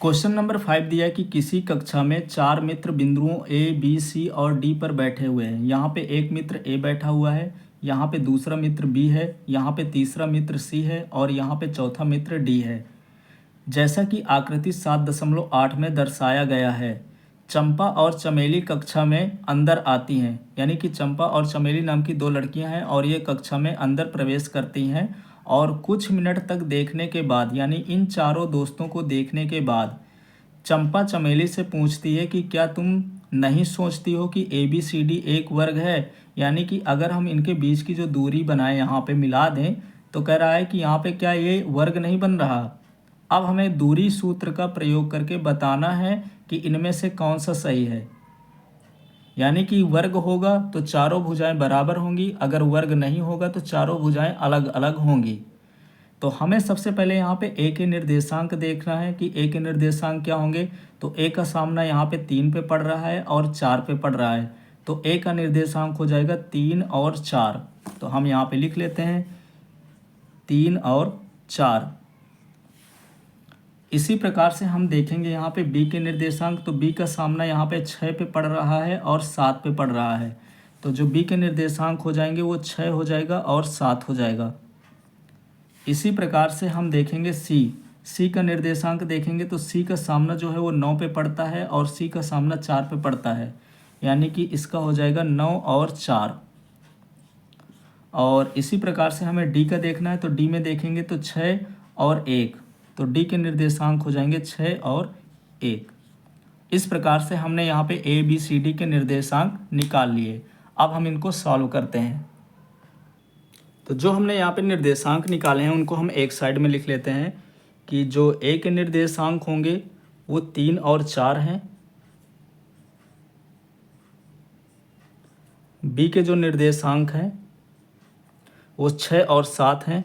Speaker 1: क्वेश्चन नंबर 5 दिया है कि किसी कक्षा में 4 मित्र बिंदुओं ए बी सी और डी पर बैठे हुए हैं। यहाँ पे एक मित्र ए बैठा हुआ है, यहाँ पे दूसरा मित्र बी है, यहाँ पे तीसरा मित्र सी है और यहाँ पे चौथा मित्र डी है। जैसा कि आकृति 7.8 में दर्शाया गया है, चंपा और चमेली कक्षा में अंदर आती हैं। यानी कि चंपा और चमेली नाम की 2 लड़कियां हैं और ये कक्षा में अंदर प्रवेश करती हैं, और कुछ मिनट तक देखने के बाद, यानी इन चारों दोस्तों को देखने के बाद, चंपा चमेली से पूछती है कि क्या तुम नहीं सोचती हो कि ए बी सी डी एक वर्ग है। यानी कि अगर हम इनके बीच की जो दूरी बनाए यहाँ पे मिला दें तो कह रहा है कि यहाँ पे क्या ये वर्ग नहीं बन रहा। अब हमें दूरी सूत्र का प्रयोग करके बताना है कि इनमें से कौन सा सही है। यानी कि वर्ग होगा तो चारों भुजाएं बराबर होंगी, अगर वर्ग नहीं होगा तो चारों भुजाएं अलग अलग होंगी। तो हमें सबसे पहले यहाँ पे ए के निर्देशांक देखना है कि ए के निर्देशांक क्या होंगे। तो ए का सामना यहाँ पे 3 पे पड़ रहा है और 4 पे पड़ रहा है, तो ए का निर्देशांक हो जाएगा 3 और 4। तो हम यहाँ पे लिख लेते हैं 3 और 4। इसी प्रकार से हम देखेंगे यहाँ पे बी के निर्देशांक, तो बी का सामना यहाँ पे 6 पे पड़ रहा है और 7 पे पड़ रहा है, तो जो बी के निर्देशांक हो जाएंगे वो 6 हो जाएगा और 7 हो जाएगा। इसी प्रकार से हम देखेंगे सी का निर्देशांक देखेंगे, तो सी का सामना जो है वो 9 पे पड़ता है और सी का सामना 4 पे पड़ता है, यानी कि इसका हो जाएगा 9 और 4। और इसी प्रकार से हमें डी का देखना है, तो डी में देखेंगे तो 6 और 1, तो डी के निर्देशांक हो जाएंगे 6 और 1। इस प्रकार से हमने यहाँ पे ए बी सी डी के निर्देशांक निकाल लिए। अब हम इनको सॉल्व करते हैं। तो जो हमने यहाँ पे निर्देशांक निकाले हैं उनको हम एक साइड में लिख लेते हैं कि जो ए के निर्देशांक होंगे वो 3 और 4 हैं, बी के जो निर्देशांक हैं वो 6 और 7 हैं।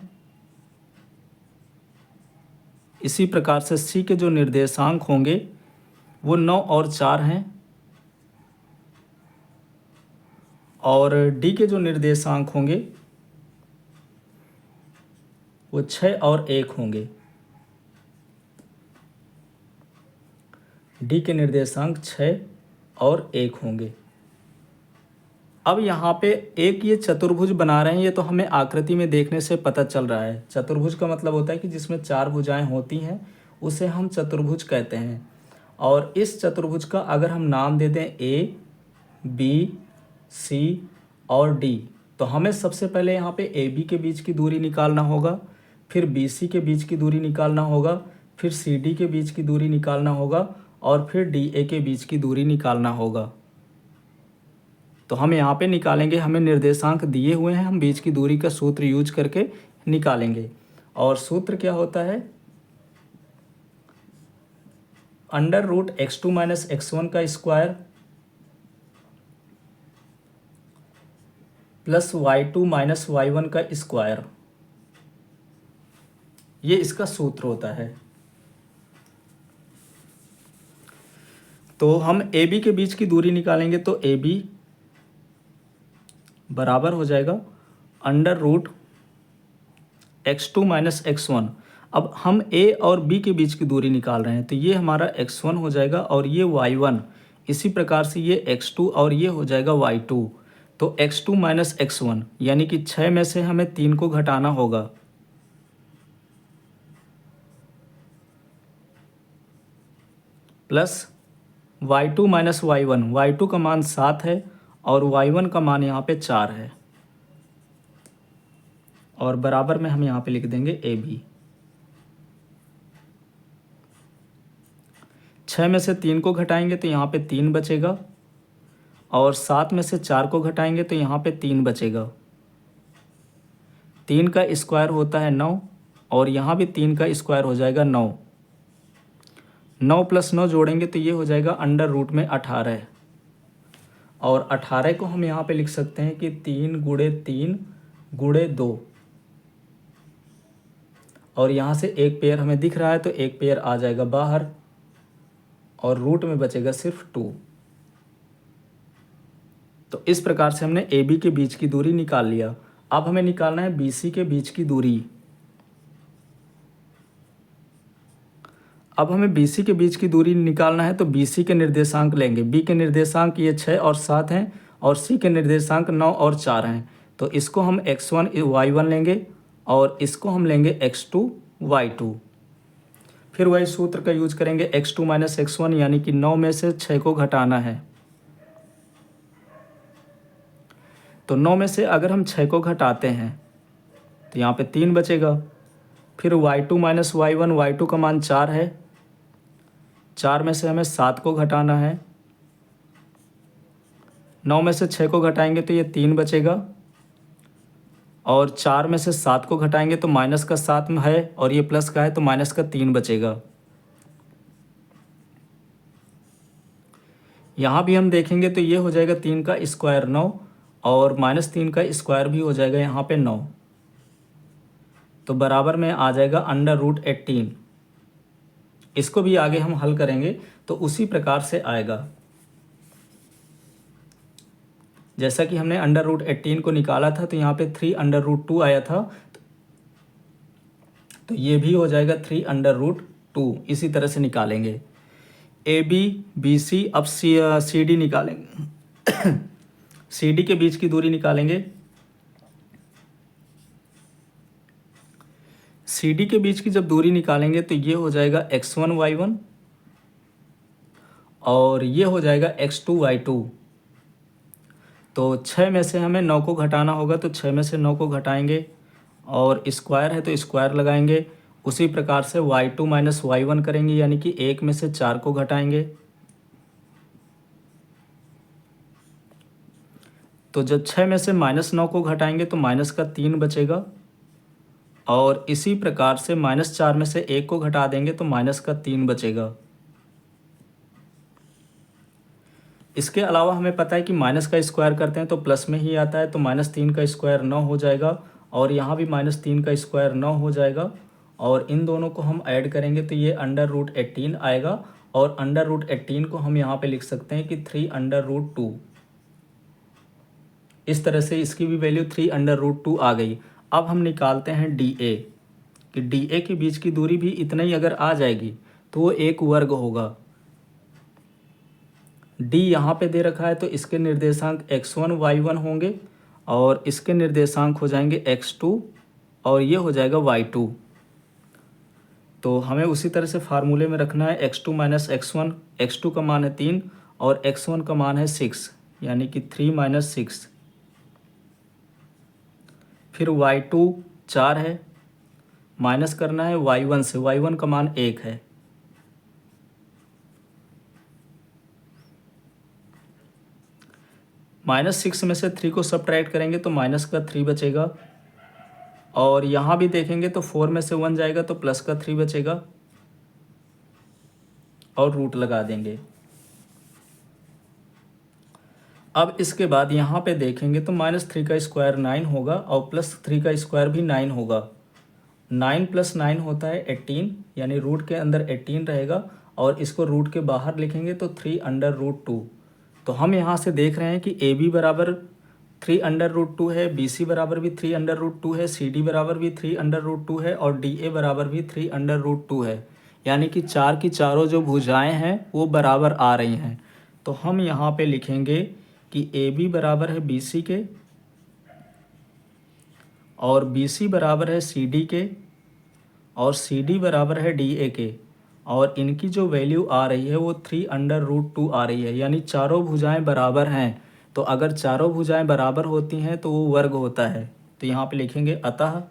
Speaker 1: इसी प्रकार से सी के जो निर्देशांक होंगे वो 9 और 4 हैं, और डी के जो निर्देशांक होंगे वो 6 और 1 होंगे। डी के निर्देशांक 6 और 1 होंगे। अब यहाँ पे एक ये चतुर्भुज बना रहे हैं, ये तो हमें आकृति में देखने से पता चल रहा है। चतुर्भुज का मतलब होता है कि जिसमें 4 भुजाएं होती हैं उसे हम चतुर्भुज कहते हैं। और इस चतुर्भुज का अगर हम नाम दे दें ए बी सी और डी, तो हमें सबसे पहले यहाँ पे ए बी के बीच की दूरी निकालना होगा, फिर बी सी के बीच की दूरी निकालना होगा, फिर सी डी के बीच की दूरी निकालना होगा, और फिर डी ए के बीच की दूरी निकालना होगा। तो हम यहाँ पे निकालेंगे, हमें निर्देशांक दिए हुए हैं, हम बीच की दूरी का सूत्र यूज करके निकालेंगे। और सूत्र क्या होता है, √x2 - x1 का स्क्वायर प्लस y2 - y1 का स्क्वायर, ये इसका सूत्र होता है। तो हम ए बी के बीच की दूरी निकालेंगे, तो ए बी बराबर हो जाएगा √x2 - x1। अब हम ए और बी के बीच की दूरी निकाल रहे हैं, तो ये हमारा x1 हो जाएगा और ये y1। इसी प्रकार से ये x2 और ये हो जाएगा y2। तो x2 - x1 यानी कि 6 में से हमें 3 को घटाना होगा, प्लस y2 - y1। y2 का मान 7 है और y1 का मान यहाँ पे 4 है, और बराबर में हम यहाँ पे लिख देंगे ए बी। 6 में से 3 को घटाएंगे तो यहाँ पे 3 बचेगा, और 7 में से 4 को घटाएंगे तो यहाँ पे 3 बचेगा। 3 का स्क्वायर होता है 9, और यहाँ भी 3 का स्क्वायर हो जाएगा 9। 9 + 9 जोड़ेंगे तो ये हो जाएगा √ में 18, और 18 को हम यहाँ पे लिख सकते हैं कि 3 × 3 × 2, और यहाँ से एक पेयर हमें दिख रहा है तो एक पेयर आ जाएगा बाहर, और रूट में बचेगा सिर्फ 2। तो इस प्रकार से हमने ए बी के बीच की दूरी निकाल लिया। अब हमें निकालना है बी सी के बीच की दूरी। अब हमें बी सी के बीच की दूरी निकालना है, तो बी सी के निर्देशांक लेंगे। बी के निर्देशांक ये 6 और 7 हैं, और सी के निर्देशांक 9 और 4 हैं। तो इसको हम x1 y1 लेंगे, और इसको हम लेंगे x2 y2। फिर वही सूत्र का यूज करेंगे, x2 - x1 यानी कि 9 में से 6 को घटाना है। तो 9 में से अगर हम 6 को घटाते हैं तो यहाँ पे 3 बचेगा। फिर y2 - y1, y2 का मान 4 है, 4 में से हमें 7 को घटाना है। 9 में से 6 को घटाएंगे तो ये 3 बचेगा, और 4 में से 7 को घटाएंगे तो माइनस का 7 है, और ये प्लस का है तो माइनस का 3 बचेगा। यहाँ भी हम देखेंगे तो ये हो जाएगा 3 का स्क्वायर 9, और -3 का स्क्वायर भी हो जाएगा यहाँ पे 9। तो बराबर में आ जाएगा √18। इसको भी आगे हम हल करेंगे तो उसी प्रकार से आएगा। जैसा कि हमने √18 को निकाला था तो यहाँ पे 3√2 आया था, तो ये भी हो जाएगा 3√2। इसी तरह से निकालेंगे ABC। अब CD निकालेंगे CD के बीच की दूरी निकालेंगे। CD के बीच की जब दूरी निकालेंगे तो ये हो जाएगा x1 y1 और ये हो जाएगा x2 y2। तो 6 में से हमें 9 को घटाना होगा, तो 6 में से 9 को घटाएंगे और स्क्वायर है तो स्क्वायर लगाएंगे। उसी प्रकार से y2 माइनस y1 करेंगे, यानी कि 1 में से 4 को घटाएंगे। तो जब 6 में से -9 को घटाएंगे तो माइनस का 3 बचेगा और इसी प्रकार से -4 में से 1 को घटा देंगे तो माइनस का 3 बचेगा। इसके अलावा हमें पता है कि माइनस का स्क्वायर करते हैं तो प्लस में ही आता है, तो -3 का स्क्वायर 9 हो जाएगा और यहाँ भी -3 का स्क्वायर 9 हो जाएगा और इन दोनों को हम ऐड करेंगे तो ये √18 आएगा और √18 को हम यहाँ पे लिख सकते हैं कि 3√2। इस तरह से इसकी भी वैल्यू 3√2 आ गई। अब हम निकालते हैं DA कि DA के बीच की दूरी भी इतना ही अगर आ जाएगी तो वो एक वर्ग होगा। D यहाँ पे दे रखा है तो इसके निर्देशांक x1 y1 होंगे और इसके निर्देशांक हो जाएंगे x2 और ये हो जाएगा y2। तो हमें उसी तरह से फार्मूले में रखना है x2 माइनस x1। x2 का मान है 3 और x1 का मान है 6, यानी कि 3 - 6। फिर y2 4 है, माइनस करना है y1 से। y1 का मान 1 है। -6 में से 3 को सब्ट्रैक्ट करेंगे तो माइनस का 3 बचेगा और यहाँ भी देखेंगे तो 4 में से 1 जाएगा तो प्लस का 3 बचेगा और रूट लगा देंगे। अब इसके बाद यहाँ पे देखेंगे तो -3 का स्क्वायर 9 होगा और +3 का स्क्वायर भी 9 होगा। 9 + 9 होता है 18, यानी रूट के अंदर 18 रहेगा और इसको रूट के बाहर लिखेंगे तो 3√2। तो हम यहाँ से देख रहे हैं कि AB बराबर 3√2 है, BC बराबर भी 3√2 है, CD बराबर भी 3√2 है और DA बराबर भी 3√2 है। यानी कि चार की चारों जो भुजाएं हैं वो बराबर आ रही हैं। तो हम यहाँ पे लिखेंगे कि AB बराबर है BC के और BC बराबर है CD के और CD बराबर है DA के और इनकी जो वैल्यू आ रही है वो 3√2 आ रही है। यानी चारों भुजाएं बराबर हैं। तो अगर चारों भुजाएं बराबर होती हैं तो वो वर्ग होता है। तो यहाँ पे लिखेंगे अतः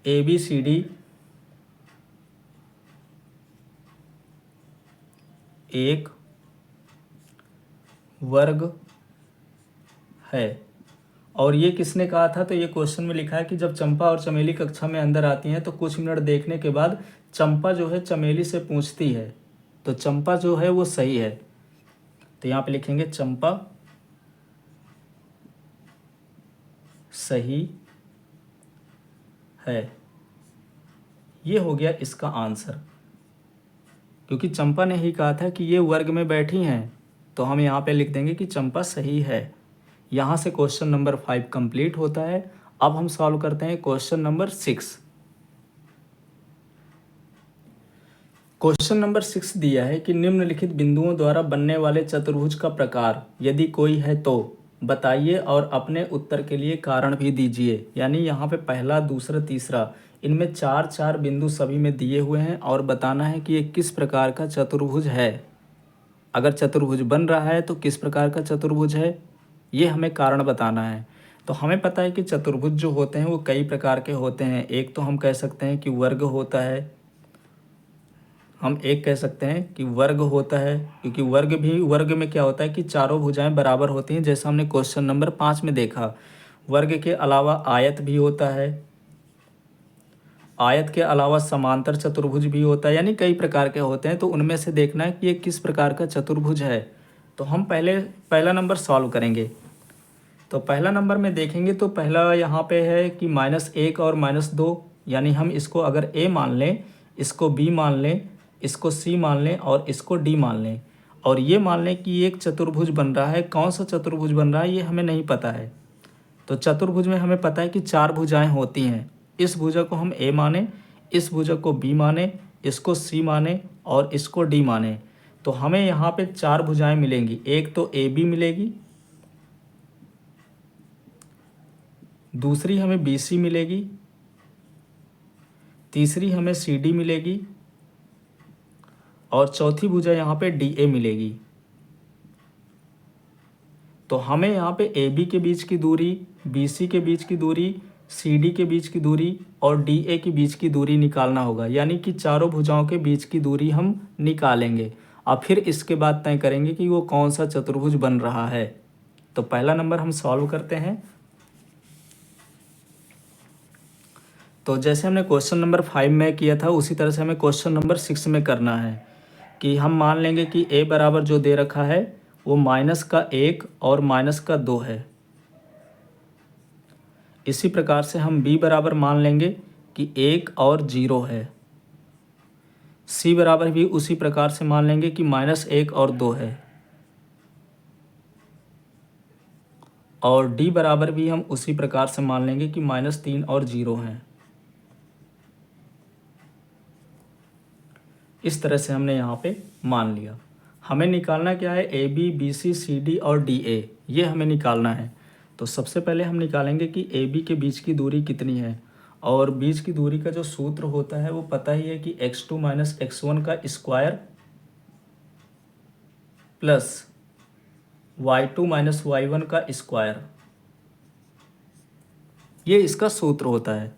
Speaker 1: ABCD एक वर्ग है। और ये किसने कहा था? तो ये क्वेश्चन में लिखा है कि जब चंपा और चमेली कक्षा में अंदर आती हैं तो कुछ मिनट देखने के बाद चंपा जो है चमेली से पूछती है, तो चंपा जो है वो सही है। तो यहाँ पे लिखेंगे चंपा सही है। ये हो गया इसका आंसर, क्योंकि चंपा ने ही कहा था कि ये वर्ग में बैठी हैं, तो हम यहाँ पे लिख देंगे कि चंपा सही है। यहाँ से क्वेश्चन नंबर 5 कंप्लीट होता है। अब हम सॉल्व करते हैं क्वेश्चन नंबर 6। क्वेश्चन नंबर 6 दिया है कि निम्नलिखित बिंदुओं द्वारा बनने वाले चतुर्भुज का प्रकार यदि कोई है तो बताइए और अपने उत्तर के लिए कारण भी दीजिए। यानी यहाँ पे पहला, दूसरा, तीसरा, इनमें 4 बिंदु सभी में दिए हुए हैं और बताना है कि ये किस प्रकार का चतुर्भुज है। अगर चतुर्भुज बन रहा है तो किस प्रकार का चतुर्भुज है, ये हमें कारण बताना है। तो हमें पता है कि चतुर्भुज जो होते हैं वो कई प्रकार के होते हैं। एक तो हम कह सकते हैं कि वर्ग होता है, हम एक कह सकते हैं कि वर्ग होता है, क्योंकि वर्ग में क्या होता है कि चारों भुजाएं बराबर होती हैं, जैसा हमने क्वेश्चन नंबर 5 में देखा। वर्ग के अलावा आयत भी होता है, आयत के अलावा समांतर चतुर्भुज भी होता है, यानी कई प्रकार के होते हैं। तो उनमें से देखना है कि ये किस प्रकार का चतुर्भुज है। तो हम पहला नंबर सॉल्व करेंगे। तो पहला नंबर में देखेंगे तो पहला यहाँ पे है कि -1 और -2, यानी हम इसको अगर a मान लें, इसको b मान लें, इसको c मान लें और इसको d मान लें, और ये मान लें कि एक चतुर्भुज बन रहा है। कौन सा चतुर्भुज बन रहा है ये हमें नहीं पता है। तो चतुर्भुज में हमें पता है कि 4 भुजाएं होती हैं। इस भुजा को हम a माने, इस भुजा को b माने, इसको c माने और इसको d माने। तो हमें यहाँ पे 4 भुजाएं मिलेंगी। एक तो AB मिलेगी, दूसरी हमें BC मिलेगी, तीसरी हमें CD मिलेगी और चौथी भुजा यहाँ पे DA मिलेगी। तो हमें यहाँ पे AB के बीच की दूरी, BC के बीच की दूरी, CD के बीच की दूरी और DA के बीच की दूरी निकालना होगा, यानी कि चारों भुजाओं के बीच की दूरी हम निकालेंगे और फिर इसके बाद तय करेंगे कि वो कौन सा चतुर्भुज बन रहा है। तो पहला नंबर हम सॉल्व करते हैं। तो जैसे हमने क्वेश्चन नंबर 5 में किया था उसी तरह से हमें क्वेश्चन नंबर 6 में करना है कि हम मान लेंगे कि a बराबर जो दे रखा है वो -1 और -2 है। इसी प्रकार से हम b बराबर मान लेंगे कि 1 और 0 है। c बराबर भी उसी प्रकार से मान लेंगे कि -1 और 2 है। और d बराबर भी हम उसी प्रकार से मान लेंगे कि -3 और 0 है। इस तरह से हमने यहाँ पे मान लिया। हमें निकालना क्या है, AB, BC, CD और DA, ये हमें निकालना है। तो सबसे पहले हम निकालेंगे कि AB के बीच की दूरी कितनी है, और बीच की दूरी का जो सूत्र होता है वो पता ही है कि x2 - x1 का स्क्वायर प्लस y2 - y1 का स्क्वायर, ये इसका सूत्र होता है।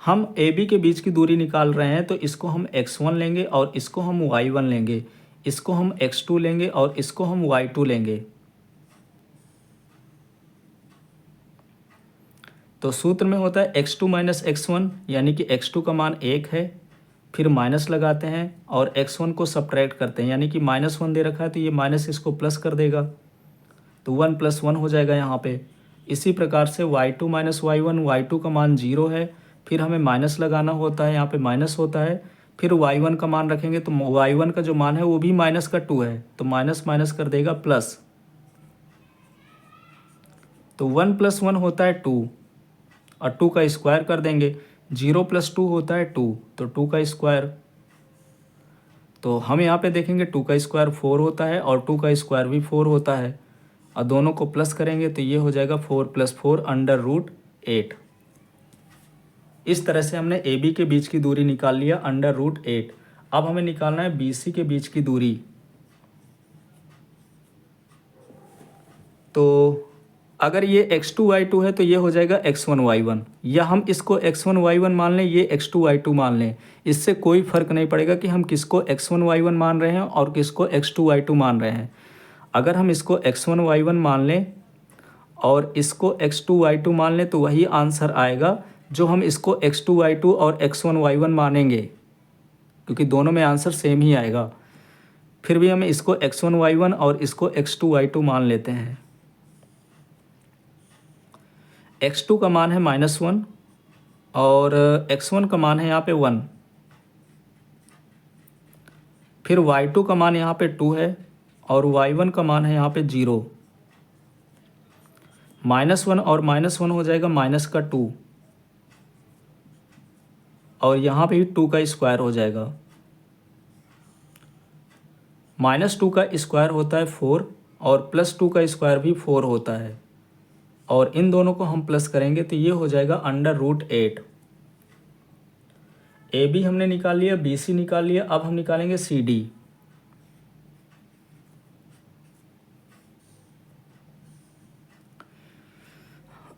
Speaker 1: हम AB के बीच की दूरी निकाल रहे हैं तो इसको हम x1 लेंगे और इसको हम y1 लेंगे, इसको हम x2 लेंगे और इसको हम y2 लेंगे। तो सूत्र में होता है x2 - x1, यानी कि x2 का मान 1 है, फिर माइनस लगाते हैं और x1 को सब्ट्रैक्ट करते हैं, यानी कि -1 दे रखा है तो ये माइनस इसको प्लस कर देगा, तो 1 + 1 हो जाएगा यहाँ पे। इसी प्रकार से y2 - y1, y2 का मान 0 है, फिर हमें माइनस लगाना होता है, यहाँ पे माइनस होता है, फिर y1 का मान रखेंगे तो y1 का जो मान है वो भी -2 है, तो माइनस माइनस कर देगा प्लस, तो 1 + 1 होता है 2 और 2 का स्क्वायर कर देंगे। 0 + 2 होता है 2, तो 2 का स्क्वायर। तो हम यहाँ पे देखेंगे 2 का स्क्वायर 4 होता है और 2 का स्क्वायर भी 4 होता है, और दोनों को प्लस करेंगे तो ये हो जाएगा 4 + 4 √8। इस तरह से हमने AB के बीच की दूरी निकाल लिया √8। अब हमें निकालना है BC के बीच की दूरी। तो अगर ये x2 y2 है तो ये हो जाएगा x1 y1, या हम इसको x1 y1 मान लें, ये x2 y2 मान लें, इससे कोई फ़र्क नहीं पड़ेगा कि हम किसको x1 y1 मान रहे हैं और किसको x2 y2 मान रहे हैं। अगर हम इसको x1 y1 मान लें और इसको x2 y2 मान लें तो वही आंसर आएगा जो हम इसको x2 y2 और x1 y1 मानेंगे, क्योंकि दोनों में आंसर सेम ही आएगा। फिर भी हम इसको x1 y1 और इसको x2 y2 मान लेते हैं। x2 का मान है -1 और x1 का मान है यहाँ पे 1, फिर y2 का मान यहाँ पे 2 है और y1 का मान है यहाँ पे 0। -1 और -1 हो जाएगा -2, और यहाँ पे भी 2 का स्क्वायर हो जाएगा। -2 का स्क्वायर होता है 4 और +2 का स्क्वायर भी 4 होता है, और इन दोनों को हम प्लस करेंगे तो ये हो जाएगा √8। AB हमने निकाल लिया, BC निकाल लिया, अब हम निकालेंगे CD।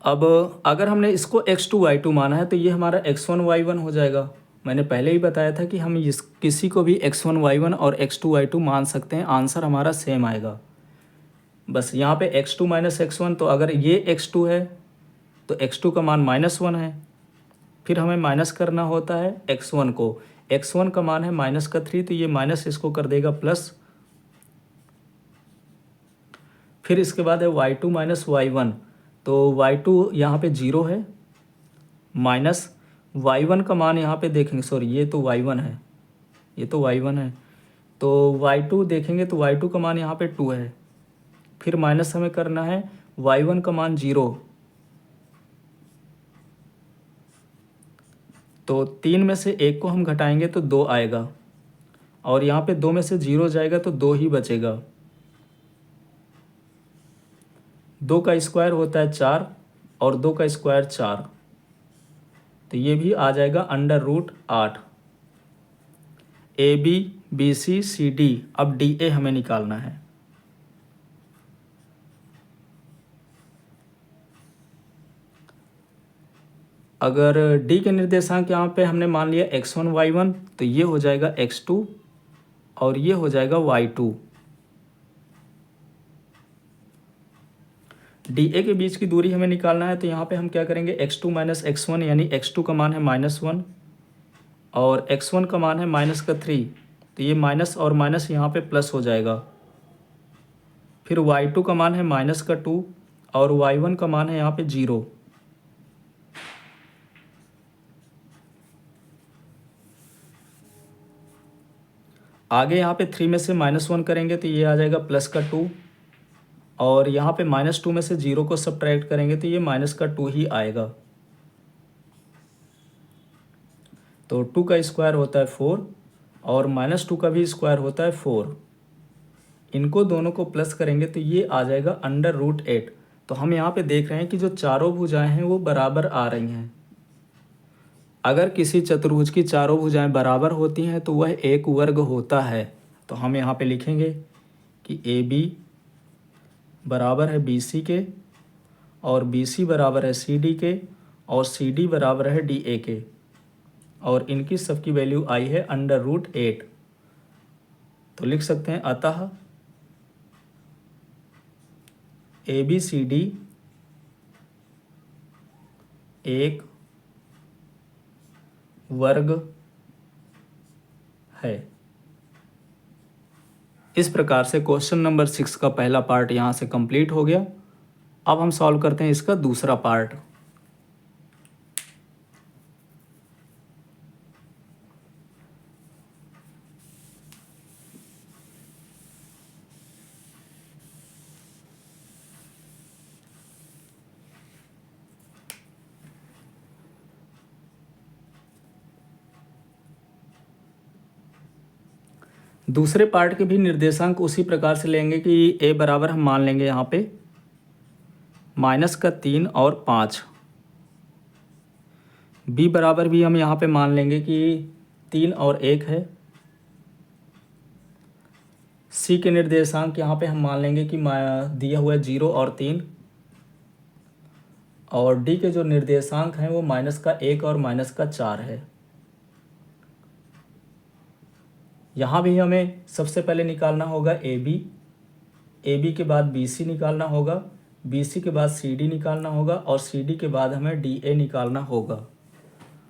Speaker 1: अब अगर हमने इसको x2 y2 माना है तो ये हमारा x1 y1 हो जाएगा। मैंने पहले ही बताया था कि हम किसी को भी x1 y1 और x2 y2 मान सकते हैं, आंसर हमारा सेम आएगा। बस यहाँ पे x2 - x1, तो अगर ये x2 है तो x2 का मान -1 है, फिर हमें माइनस करना होता है x1 को। x1 का मान है -3, तो ये माइनस इसको कर देगा प्लस, फिर इसके बाद है y2 माइनस y1, तो y2 यहाँ पे 0 है, माइनस y1 का मान यहाँ पे देखेंगे, सॉरी ये तो y1 है, ये तो y1 है, तो y2 देखेंगे तो y2 का मान यहाँ पे 2 है, फिर माइनस हमें करना है y1 का मान 0, तो 3 में से 1 को हम घटाएंगे तो 2 आएगा, और यहाँ पे 2 में से 0 जाएगा तो 2 ही बचेगा। 2 का स्क्वायर होता है 4 और 2 का स्क्वायर 4, तो ये भी आ जाएगा √8। AB BC CD, अब DA हमें निकालना है। अगर D के निर्देशांक यहाँ पे हमने मान लिया x1 y1, तो ये हो जाएगा x2 और ये हो जाएगा y2। DA के बीच की दूरी हमें निकालना है, तो यहाँ पे हम क्या करेंगे, x2 माइनस x1, यानी x2 का मान है -1 और x1 का मान है -3, तो ये माइनस और माइनस यहाँ पे प्लस हो जाएगा। फिर y2 का मान है -2 और y1 का मान है यहाँ पे 0। आगे यहाँ पे 3 में से -1 करेंगे तो ये आ जाएगा +2, और यहाँ पे -2 में से 0 को सब्ट्रैक्ट करेंगे तो ये -2 ही आएगा। तो 2 का स्क्वायर होता है 4 और -2 का भी स्क्वायर होता है 4, इनको दोनों को प्लस करेंगे तो ये आ जाएगा √8। तो हम यहाँ पे देख रहे हैं कि जो चारों भुजाएं हैं वो बराबर आ रही हैं। अगर किसी चतुर्भुज की चारों भुजाएं बराबर होती हैं तो वह एक वर्ग होता है। तो हम यहाँ पे लिखेंगे कि AB बराबर है BC के और BC बराबर है CD के और CD बराबर है DA के, और इनकी सबकी वैल्यू आई है √8। तो लिख सकते हैं अतः ABCD एक वर्ग है। इस प्रकार से क्वेश्चन नंबर 6 का पहला पार्ट यहाँ से कंप्लीट हो गया। अब हम सॉल्व करते हैं इसका दूसरा पार्ट। दूसरे पार्ट के भी निर्देशांक उसी प्रकार से लेंगे कि a बराबर हम मान लेंगे यहाँ पे -3 और 5, b बराबर भी हम यहाँ पे मान लेंगे कि 3 और 1 है, c के निर्देशांक यहाँ पे हम मान लेंगे कि दिया हुआ है 0 और 3, और d के जो निर्देशांक हैं वो -1 और -4 है। यहाँ भी हमें सबसे पहले निकालना होगा AB के बाद BC निकालना होगा, BC के बाद CD निकालना होगा और CD के बाद हमें DA निकालना होगा,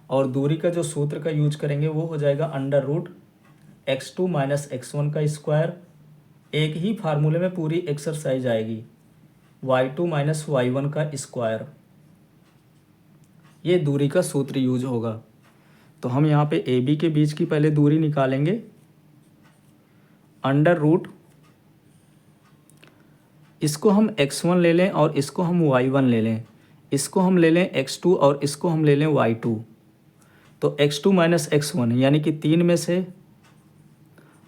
Speaker 1: और दूरी का जो सूत्र का यूज करेंगे वो हो जाएगा √x2 माइनस x1 का स्क्वायर। एक ही फार्मूले में पूरी एक्सरसाइज आएगी, y2 माइनस y1 का स्क्वायर, ये दूरी का सूत्र यूज होगा। तो हम यहाँ पे AB के बीच की पहले दूरी निकालेंगे, √ इसको हम x1 ले लें और इसको हम y1 ले लें, इसको हम ले लें x2 और इसको हम ले लें y2। तो x2 माइनस x1 यानी कि 3 में से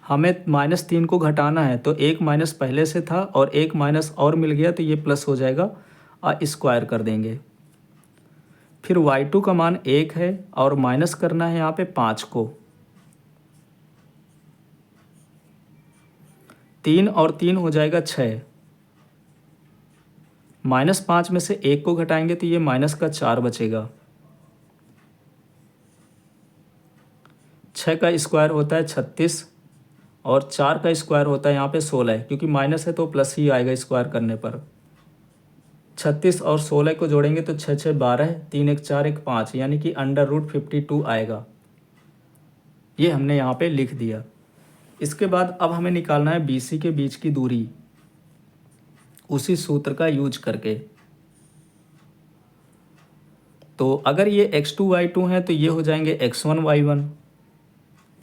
Speaker 1: हमें -3 को घटाना है, तो 1 माइनस पहले से था और 1 माइनस और मिल गया तो ये प्लस हो जाएगा, स्क्वायर कर देंगे। फिर y2 का मान 1 है और माइनस करना है यहाँ पे 5 को, 3 और 3 हो जाएगा 6, -5 में से 1 को घटाएंगे तो ये -4 बचेगा। 6 का स्क्वायर होता है 36 और 4 का स्क्वायर होता है यहाँ पे 16, क्योंकि माइनस है तो प्लस ही आएगा स्क्वायर करने पर। 36 और 16 को जोड़ेंगे तो 6 6 12, 3 1 4 1 5, यानी कि √52 आएगा। ये हमने यहाँ पे लिख दिया। इसके बाद अब हमें निकालना है BC के बीच की दूरी, उसी सूत्र का यूज करके। तो अगर ये x2 y2 है तो ये हो जाएंगे x1 y1।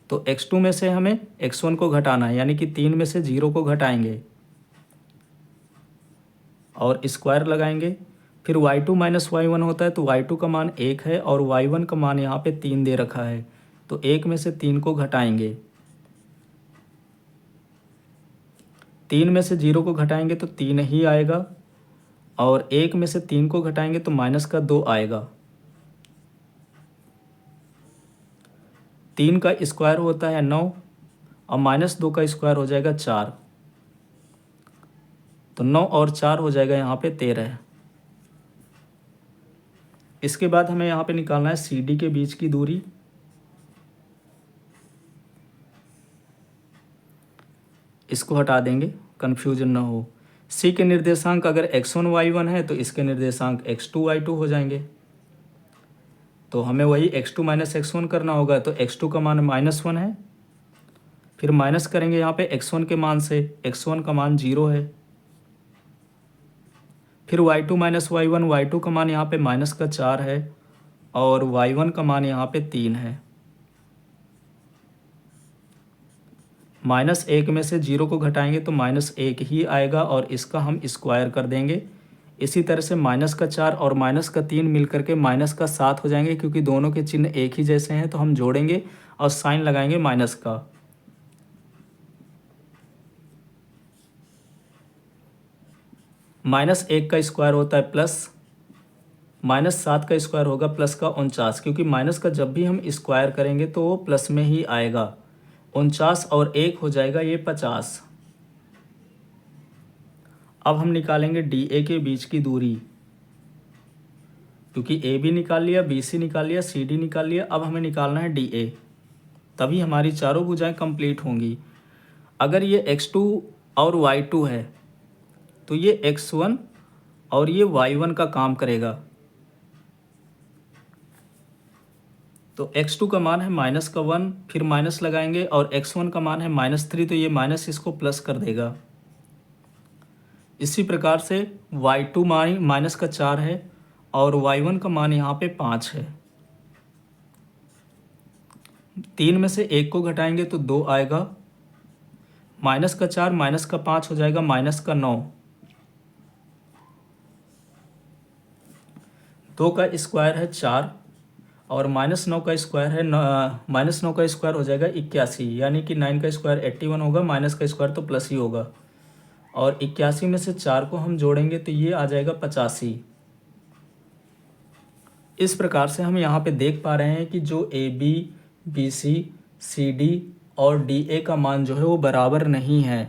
Speaker 1: तो x2 में से हमें x1 को घटाना है, यानी कि 3 में से 0 को घटाएंगे और स्क्वायर लगाएंगे। फिर y2 माइनस y1 होता है, तो y2 का मान 1 है और y1 का मान यहाँ पे 3 दे रखा है, तो 1 में से 3 को घटाएंगे। 3 में से 0 को घटाएंगे तो 3 ही आएगा और 1 में से 3 को घटाएंगे तो माइनस का 2 आएगा। 3 का स्क्वायर होता है 9 और माइनस 2 का स्क्वायर हो जाएगा 4, तो 9 और 4 हो जाएगा यहाँ पे 13। इसके बाद हमें यहाँ पे निकालना है सी डी के बीच की दूरी। इसको हटा देंगे, कन्फ्यूजन ना हो। सी के निर्देशांक अगर x1 y1 है तो इसके निर्देशांक x2 y2 हो जाएंगे। तो हमें वही x2 माइनस x1 करना होगा, तो x2 का मान -1 है, फिर माइनस करेंगे यहाँ पे x1 के मान से, x1 का मान 0 है। फिर y2 माइनस y1, y2 का मान यहाँ पे माइनस का 4 है और y1 का मान यहाँ पे 3 है। -1 में से 0 को घटाएंगे तो -1 ही आएगा और इसका हम स्क्वायर कर देंगे। इसी तरह से माइनस का 4 और माइनस का 3 मिल करके माइनस का 7 हो जाएंगे, क्योंकि दोनों के चिन्ह एक ही जैसे हैं, तो हम जोड़ेंगे और साइन लगाएंगे माइनस का। -1 का स्क्वायर होता है प्लस, -7 का स्क्वायर होगा प्लस का 49, क्योंकि माइनस का जब भी हम स्क्वायर करेंगे तो वो प्लस में ही आएगा। 49 और 1 हो जाएगा ये 50। अब हम निकालेंगे डी ए के बीच की दूरी, क्योंकि ए बी निकाल लिया, बी सी निकाल लिया, सी डी निकाल लिया। अब हमें निकालना है डी ए, तभी हमारी चारों भुजाएं कंप्लीट होंगी। अगर ये x2 और y2 है तो ये x1 और ये y1 का काम करेगा। तो x2 का मान है -1, फिर माइनस लगाएंगे और x1 का मान है -3, तो ये माइनस इसको प्लस कर देगा। इसी प्रकार से y2 मान माइनस का 4 है और y1 का मान यहाँ पे 5 है। 3 में से 1 को घटाएंगे तो 2 आएगा, माइनस का 4 माइनस का 5 हो जाएगा माइनस का 9। 2 का स्क्वायर है 4 और -9 का स्क्वायर है -9 का स्क्वायर हो जाएगा 81, यानी कि 9 का स्क्वायर 81 होगा, माइनस का स्क्वायर तो प्लस ही होगा। और 81 में से 4 को हम जोड़ेंगे तो ये आ जाएगा 85। इस प्रकार से हम यहाँ पे देख पा रहे हैं कि जो A B, B C, C D और डी ए का मान जो है वो बराबर नहीं है।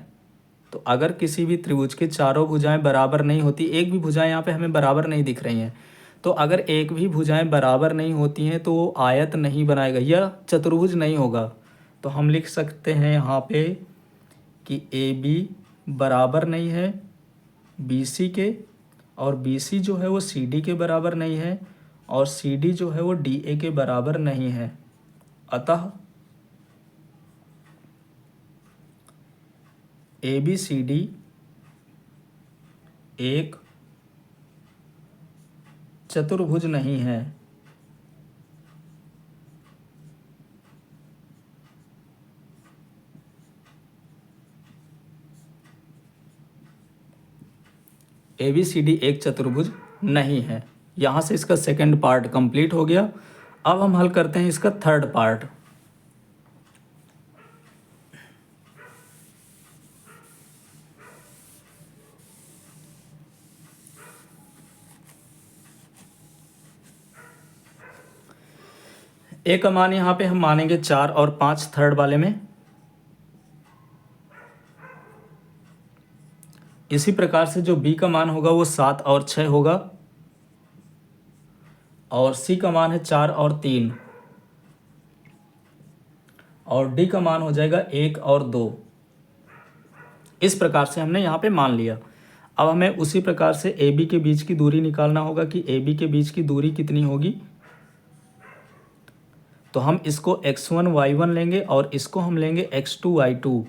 Speaker 1: तो अगर किसी भी त्रिभुज की चारों भुजाएं बराबर नहीं होती, एक भी भुजाएं यहाँ पे हमें बराबर नहीं दिख रही हैं, तो अगर एक भी भुजाएं बराबर नहीं होती हैं तो वो आयत नहीं बनाएगा या चतुर्भुज नहीं होगा। तो हम लिख सकते हैं यहाँ पे कि ए बी बराबर नहीं है बी सी के, और बी सी जो है वो सी डी के बराबर नहीं है, और सी डी जो है वो डी ए के बराबर नहीं है। अतः ए बी सी डी एक चतुर्भुज नहीं है। ए बी सी डी एक चतुर्भुज नहीं है। यहाँ से इसका सेकंड पार्ट कंप्लीट हो गया। अब हम हल करते हैं इसका थर्ड पार्ट। ए का मान यहाँ पे हम मानेंगे 4 और 5 थर्ड वाले में। इसी प्रकार से जो बी का मान होगा वो 7 और 6 होगा, और सी का मान है 4 और 3, और डी का मान हो जाएगा 1 और 2। इस प्रकार से हमने यहाँ पे मान लिया। अब हमें उसी प्रकार से ए बी के बीच की दूरी निकालना होगा कि ए बी के बीच की दूरी कितनी होगी। तो हम इसको x1 y1 लेंगे और इसको हम लेंगे x2 y2।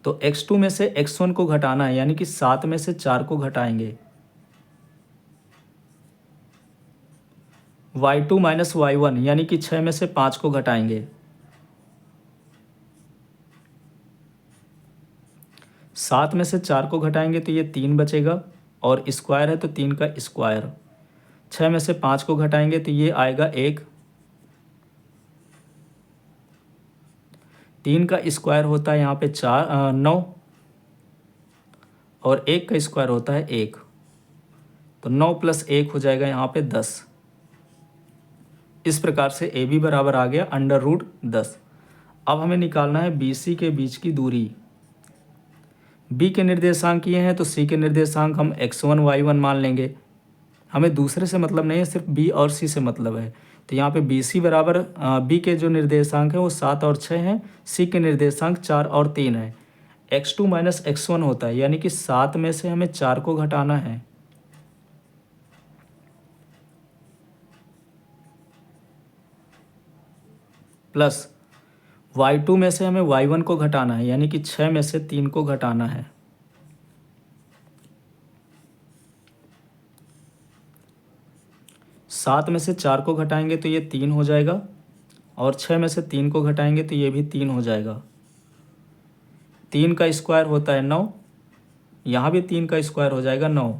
Speaker 1: तो x2 में से x1 को घटाना है, यानी कि 7 में से 4 को घटाएंगे। y2 माइनस y1 यानी कि 6 में से 5 को घटाएंगे। 7 में से 4 को घटाएंगे तो ये 3 बचेगा, और स्क्वायर है तो 3 का स्क्वायर। 6 में से 5 को घटाएंगे तो ये आएगा 1। 3 का स्क्वायर होता है यहाँ पे 9, और 1 का स्क्वायर होता है 1, तो 9 प्लस 1 हो जाएगा यहाँ पे 10। इस प्रकार से ए बी बराबर आ गया √10। अब हमें निकालना है बी सी के बीच की दूरी। बी के निर्देशांक ये हैं तो सी के निर्देशांक हम x1 y1 मान लेंगे। हमें दूसरे से मतलब नहीं है, सिर्फ बी और सी से मतलब है। तो यहाँ पे बी सी बराबर बी के जो निर्देशांक हैं वो 7 और 6 हैं, सी के निर्देशांक 4 और 3 है। x2 माइनस x1 होता है, यानी कि 7 में से हमें 4 को घटाना है। प्लस y2 में से हमें y1 को घटाना है, यानी कि 6 में से 3 को घटाना है। सात में से 4 को घटाएंगे तो ये 3 हो जाएगा, और 6 में से 3 को घटाएंगे तो ये भी 3 हो जाएगा। 3 का स्क्वायर होता है 9, यहाँ भी 3 का स्क्वायर हो जाएगा 9,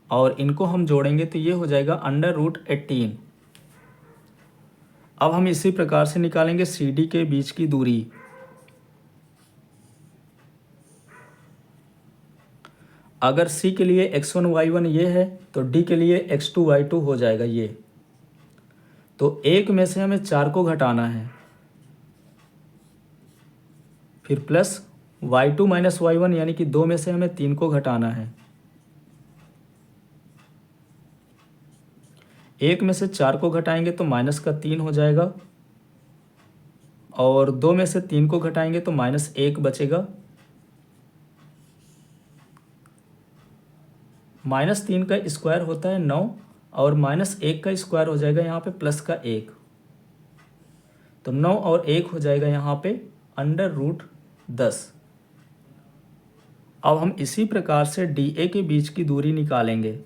Speaker 1: और इनको हम जोड़ेंगे तो ये हो जाएगा √18। अब हम इसी प्रकार से निकालेंगे सी डी के बीच की दूरी। अगर सी के लिए x1 y1 ये है तो डी के लिए x2 y2 हो जाएगा ये। तो 1 में से हमें 4 को घटाना है, फिर प्लस y2 माइनस y1 यानी कि 2 में से हमें 3 को घटाना है। 1 में से 4 को घटाएंगे तो माइनस का 3 हो जाएगा, और 2 में से 3 को घटाएंगे तो -1 बचेगा। -3 का स्क्वायर होता है 9, और -1 का स्क्वायर हो जाएगा यहाँ पे प्लस का 1, तो 9 और 1 हो जाएगा यहाँ पे √10। अब हम इसी प्रकार से डी ए के बीच की दूरी निकालेंगे।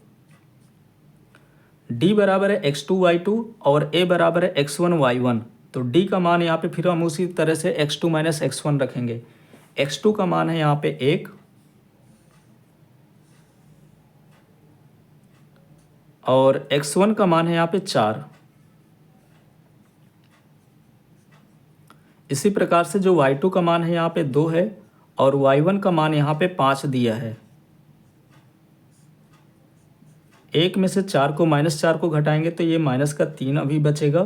Speaker 1: d बराबर है x2 y2 और a बराबर है x1 y1। तो d का मान यहाँ पे फिर हम उसी तरह से x2 माइनस x1 रखेंगे। x2 का मान है यहाँ पे 1, और x1 का मान है यहाँ पे 4। इसी प्रकार से जो y2 का मान है यहाँ पे 2 है, और y1 का मान यहाँ पे 5 दिया है। 1 में से 4 को -4 को घटाएंगे तो ये माइनस का 3 अभी बचेगा,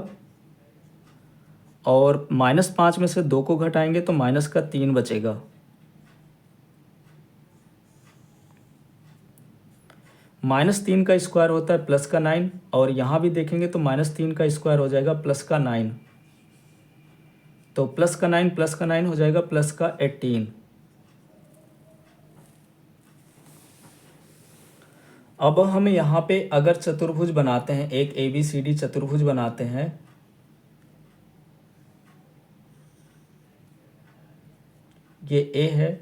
Speaker 1: और -5 में से 2 को घटाएंगे तो माइनस का 3 बचेगा। -3 का स्क्वायर होता है प्लस का 9, और यहाँ भी देखेंगे तो -3 का स्क्वायर हो जाएगा प्लस का 9, तो प्लस का 9 हो जाएगा प्लस का 18। अब हम यहाँ पे अगर चतुर्भुज बनाते हैं, एक ABCD चतुर्भुज बनाते हैं, ये A है,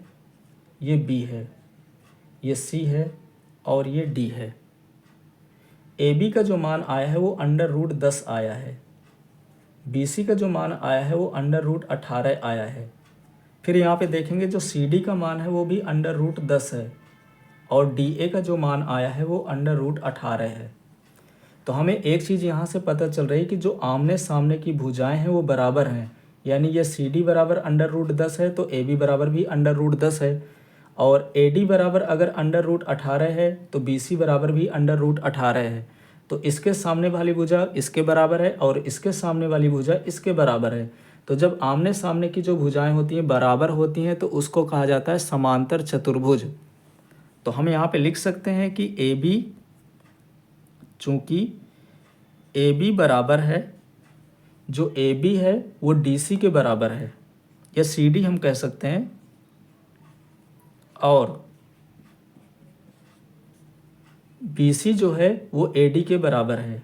Speaker 1: ये B है, ये C है, और ये D है। AB का जो मान आया है वो √10 आया है। BC का जो मान आया है वो √18 आया है। फिर यहाँ पे देखेंगे जो CD का मान है वो भी √10 है, और DA का जो मान आया है वो √18 है। तो हमें एक चीज़ यहाँ से पता चल रही है कि जो आमने सामने की भुजाएं हैं वो बराबर हैं, यानी ये CD बराबर √10 है तो AB बराबर भी √10 है, और AD बराबर अगर √18 है तो BC बराबर भी √18 है। तो इसके सामने वाली भुजा इसके बराबर है, और इसके सामने वाली भुजा इसके बराबर है। तो जब आमने सामने की जो भुजाएं होती हैं बराबर होती हैं तो उसको कहा जाता है समांतर चतुर्भुज। तो हम यहाँ पे लिख सकते हैं कि AB, चूँकि AB बराबर है, जो AB है वो DC के बराबर है, या CD हम कह सकते हैं, और BC जो है वो AD के बराबर है।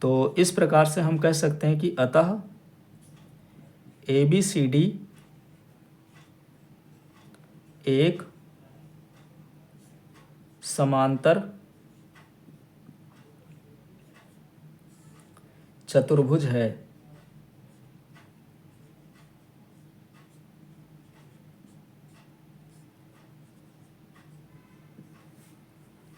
Speaker 1: तो इस प्रकार से हम कह सकते हैं कि अतः ABCD एक समांतर चतुर्भुज है।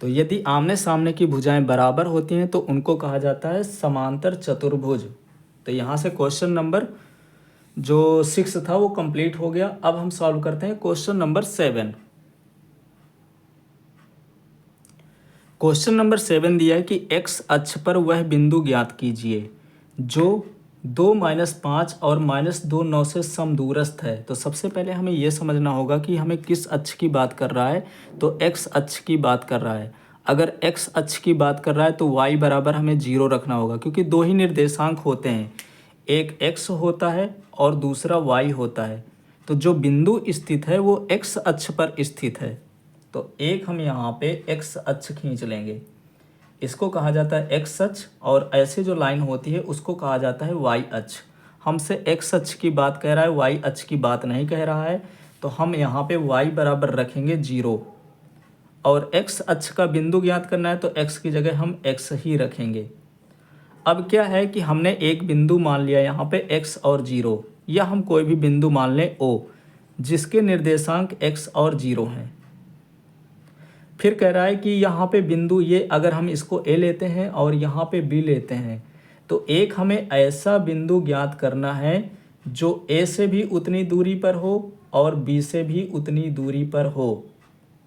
Speaker 1: तो यदि आमने सामने की भुजाएं बराबर होती हैं तो उनको कहा जाता है समांतर चतुर्भुज। तो यहाँ से क्वेश्चन नंबर जो 6 था वो कंप्लीट हो गया। अब हम सॉल्व करते हैं क्वेश्चन नंबर 7। क्वेश्चन नंबर 7 दिया है कि x अक्ष पर वह बिंदु ज्ञात कीजिए जो 2 - 5 और -2 9 से समदूरस्थ है। तो सबसे पहले हमें यह समझना होगा कि हमें किस अक्ष की बात कर रहा है। तो x अक्ष की बात कर रहा है। अगर x अक्ष की बात कर रहा है तो y बराबर हमें 0 रखना होगा, क्योंकि दो ही निर्देशांक होते हैं, एक x होता है और दूसरा y होता है। तो जो बिंदु स्थित है वो x अक्ष पर स्थित है। तो एक हम यहाँ पे x अक्ष खींच लेंगे, इसको कहा जाता है x अक्ष, और ऐसे जो लाइन होती है उसको कहा जाता है y अक्ष। हमसे x अक्ष की बात कह रहा है, y अक्ष की बात नहीं कह रहा है। तो हम यहाँ पे y बराबर रखेंगे 0, और x अक्ष का बिंदु ज्ञात करना है तो x की जगह हम x ही रखेंगे। अब क्या है कि हमने एक बिंदु मान लिया यहाँ पे x और 0, या हम कोई भी बिंदु मान लें O, जिसके निर्देशांक x और 0 हैं। फिर कह रहा है कि यहाँ पे बिंदु ये, अगर हम इसको A लेते हैं और यहाँ पे B लेते हैं, तो एक हमें ऐसा बिंदु ज्ञात करना है जो A से भी उतनी दूरी पर हो और B से भी उतनी दूरी पर हो।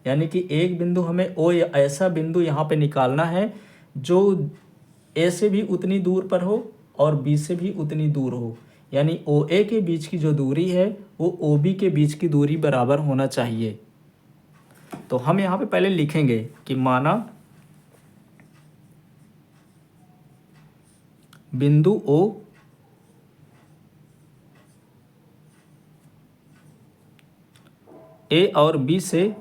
Speaker 1: यानी कि एक बिंदु हमें O, या ऐसा बिंदु यहाँ पे निकालना है जो A से भी उतनी दूर पर हो और B से भी उतनी दूर हो। यानी OA के बीच की जो दूरी है वो OB के बीच की दूरी बराबर होना चाहिए। तो हम यहाँ पे पहले लिखेंगे कि माना बिंदु O A और B से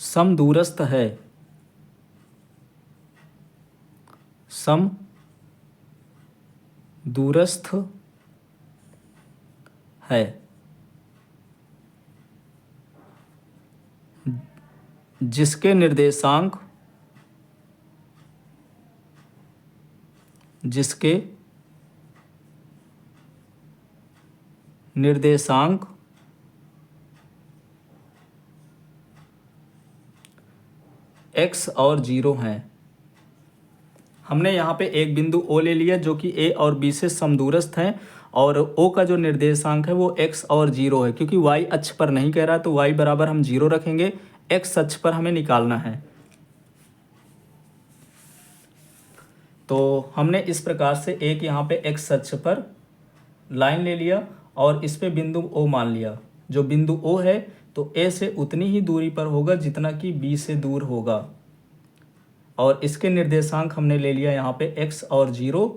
Speaker 1: समदूरस्थ है, समदूरस्थ है, जिसके निर्देशांक x और 0 हैं। हमने यहाँ पे एक बिंदु O ले लिया जो कि A और B से समदूरस्थ है, और O का जो निर्देशांक है वो x और 0 है। क्योंकि y अक्ष पर नहीं कह रहा तो y बराबर हम 0 रखेंगे, x अक्ष पर हमें निकालना है। तो हमने इस प्रकार से एक यहाँ पे x अक्ष पर लाइन ले लिया और इस पे बिंदु O मान लिया। जो बिंदु O है तो A से उतनी ही दूरी पर होगा जितना कि B से दूर होगा, और इसके निर्देशांक हमने ले लिया यहाँ पे x और 0,